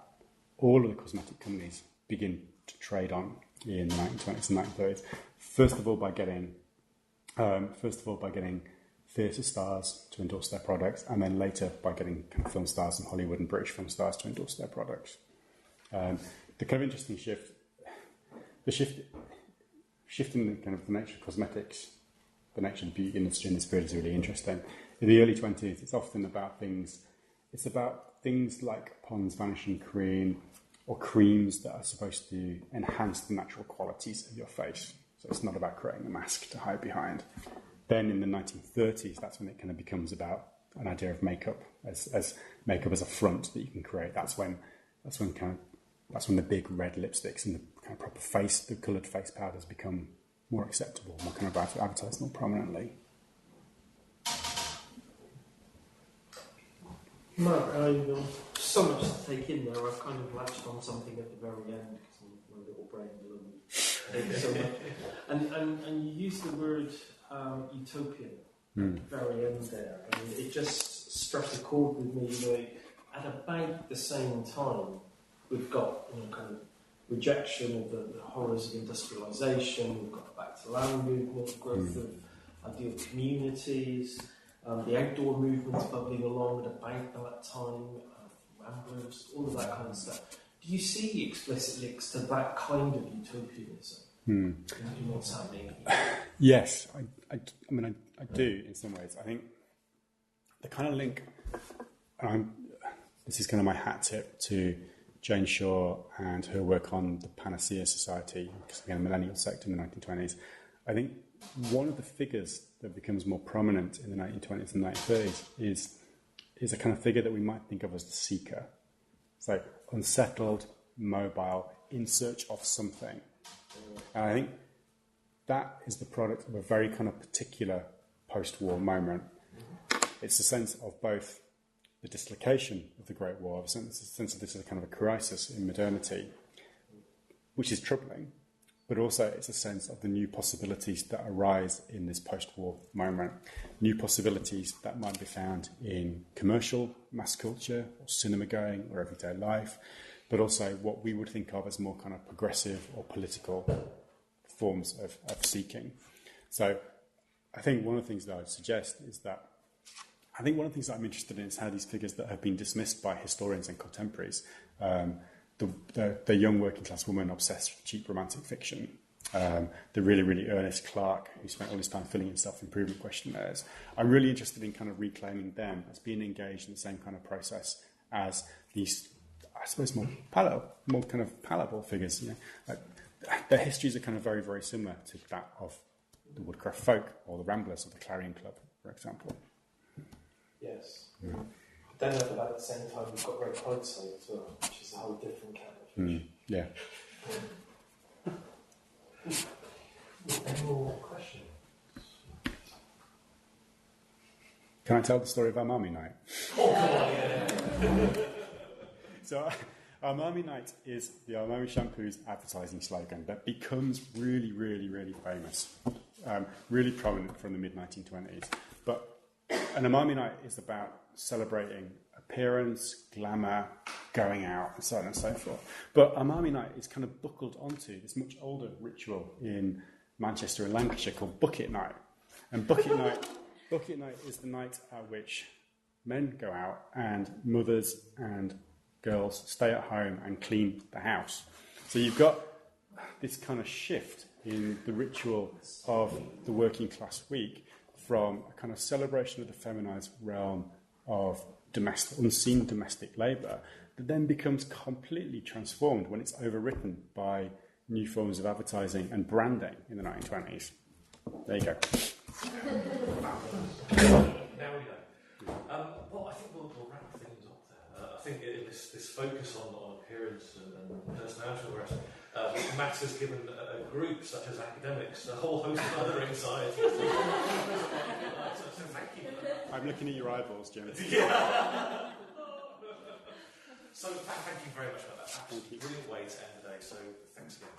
all of the cosmetic companies begin to trade on in the 1920s and 1930s. First of all, by getting theatre stars to endorse their products, and then later by getting kind of film stars in Hollywood and British film stars to endorse their products. The kind of interesting shift in the kind of the nature of cosmetics the nature of the beauty industry in this period is really interesting. In the early 20s, it's often about things like Pond's Vanishing Cream, or creams that are supposed to enhance the natural qualities of your face. So it's not about creating a mask to hide behind. Then in the 1930s, that's when it kind of becomes about an idea of makeup as makeup as a front that you can create. That's when the big red lipsticks and the kind of proper face, the coloured face powders become more acceptable, more kind of advertised more prominently. Mark, so much to take in there. I've kind of latched on something at the very end because my little brain takes so much. And you used the word utopian at the very end there. I mean, it just struck a chord with me. At about the same time, we've got kind of rejection of the horrors of industrialisation. We've got the back to land movement, growth of ideal communities. The outdoor movement's bubbling along at about that time, ramblers, all of that kind of stuff. Do you see explicit links to that kind of utopianism in what's happening? Yes, I do in some ways. I think the kind of link, this is kind of my hat tip to Jane Shaw and her work on the Panacea Society, because again, millennial sect in the 1920s. I think one of the figures that becomes more prominent in the 1920s and 1930s is a kind of figure that we might think of as the seeker. So unsettled, mobile, in search of something. And I think that is the product of a very kind of particular post-war moment. It's a sense of both the dislocation of the Great War, a sense of this as a kind of a crisis in modernity, which is troubling, but also it's a sense of the new possibilities that arise in this post-war moment. New possibilities that might be found in commercial mass culture, or cinema going, or everyday life, but also what we would think of as more kind of progressive or political forms of seeking. So I think one of the things that I would suggest is that I think one of the things that I'm interested in is how these figures that have been dismissed by historians and contemporaries, the young working class woman obsessed with cheap romantic fiction, the really, really earnest clerk who spent all his time filling in self-improvement questionnaires. I'm really interested in kind of reclaiming them as being engaged in the same kind of process as these, I suppose, more kind of palatable figures. Like, their histories are kind of very, very similar to that of the Woodcraft folk or the Ramblers or the Clarion Club, for example. Yes. Yeah. But then at the same time, we've got Red Hindsight as well, which is a whole different kind of fish. Yeah. Any more questions? Can I tell the story of our Marmy Night? Oh, yeah. So, our Marmy Night is the Armani Shampoo's advertising slogan that becomes really, really, really famous, really prominent from the mid-1920s. But an Umami Night is about celebrating appearance, glamour, going out, and so on and so forth. But Umami Night is kind of buckled onto this much older ritual in Manchester and Lancashire called Bucket Night. And Bucket Night is the night at which men go out and mothers and girls stay at home and clean the house. So you've got this kind of shift in the ritual of the working class week from a kind of celebration of the feminized realm of unseen domestic labour that then becomes completely transformed when it's overwritten by new forms of advertising and branding in the 1920s. There you go. Now we know. Well, I think we'll wrap things up there. I think this focus on appearance and personality and the rest, Matt has given a group such as academics a whole host of other anxieties. So thank you for that. I'm looking at your eyeballs, Jim. Yeah. So thank you very much for that. Absolutely brilliant way to end the day. So thanks again.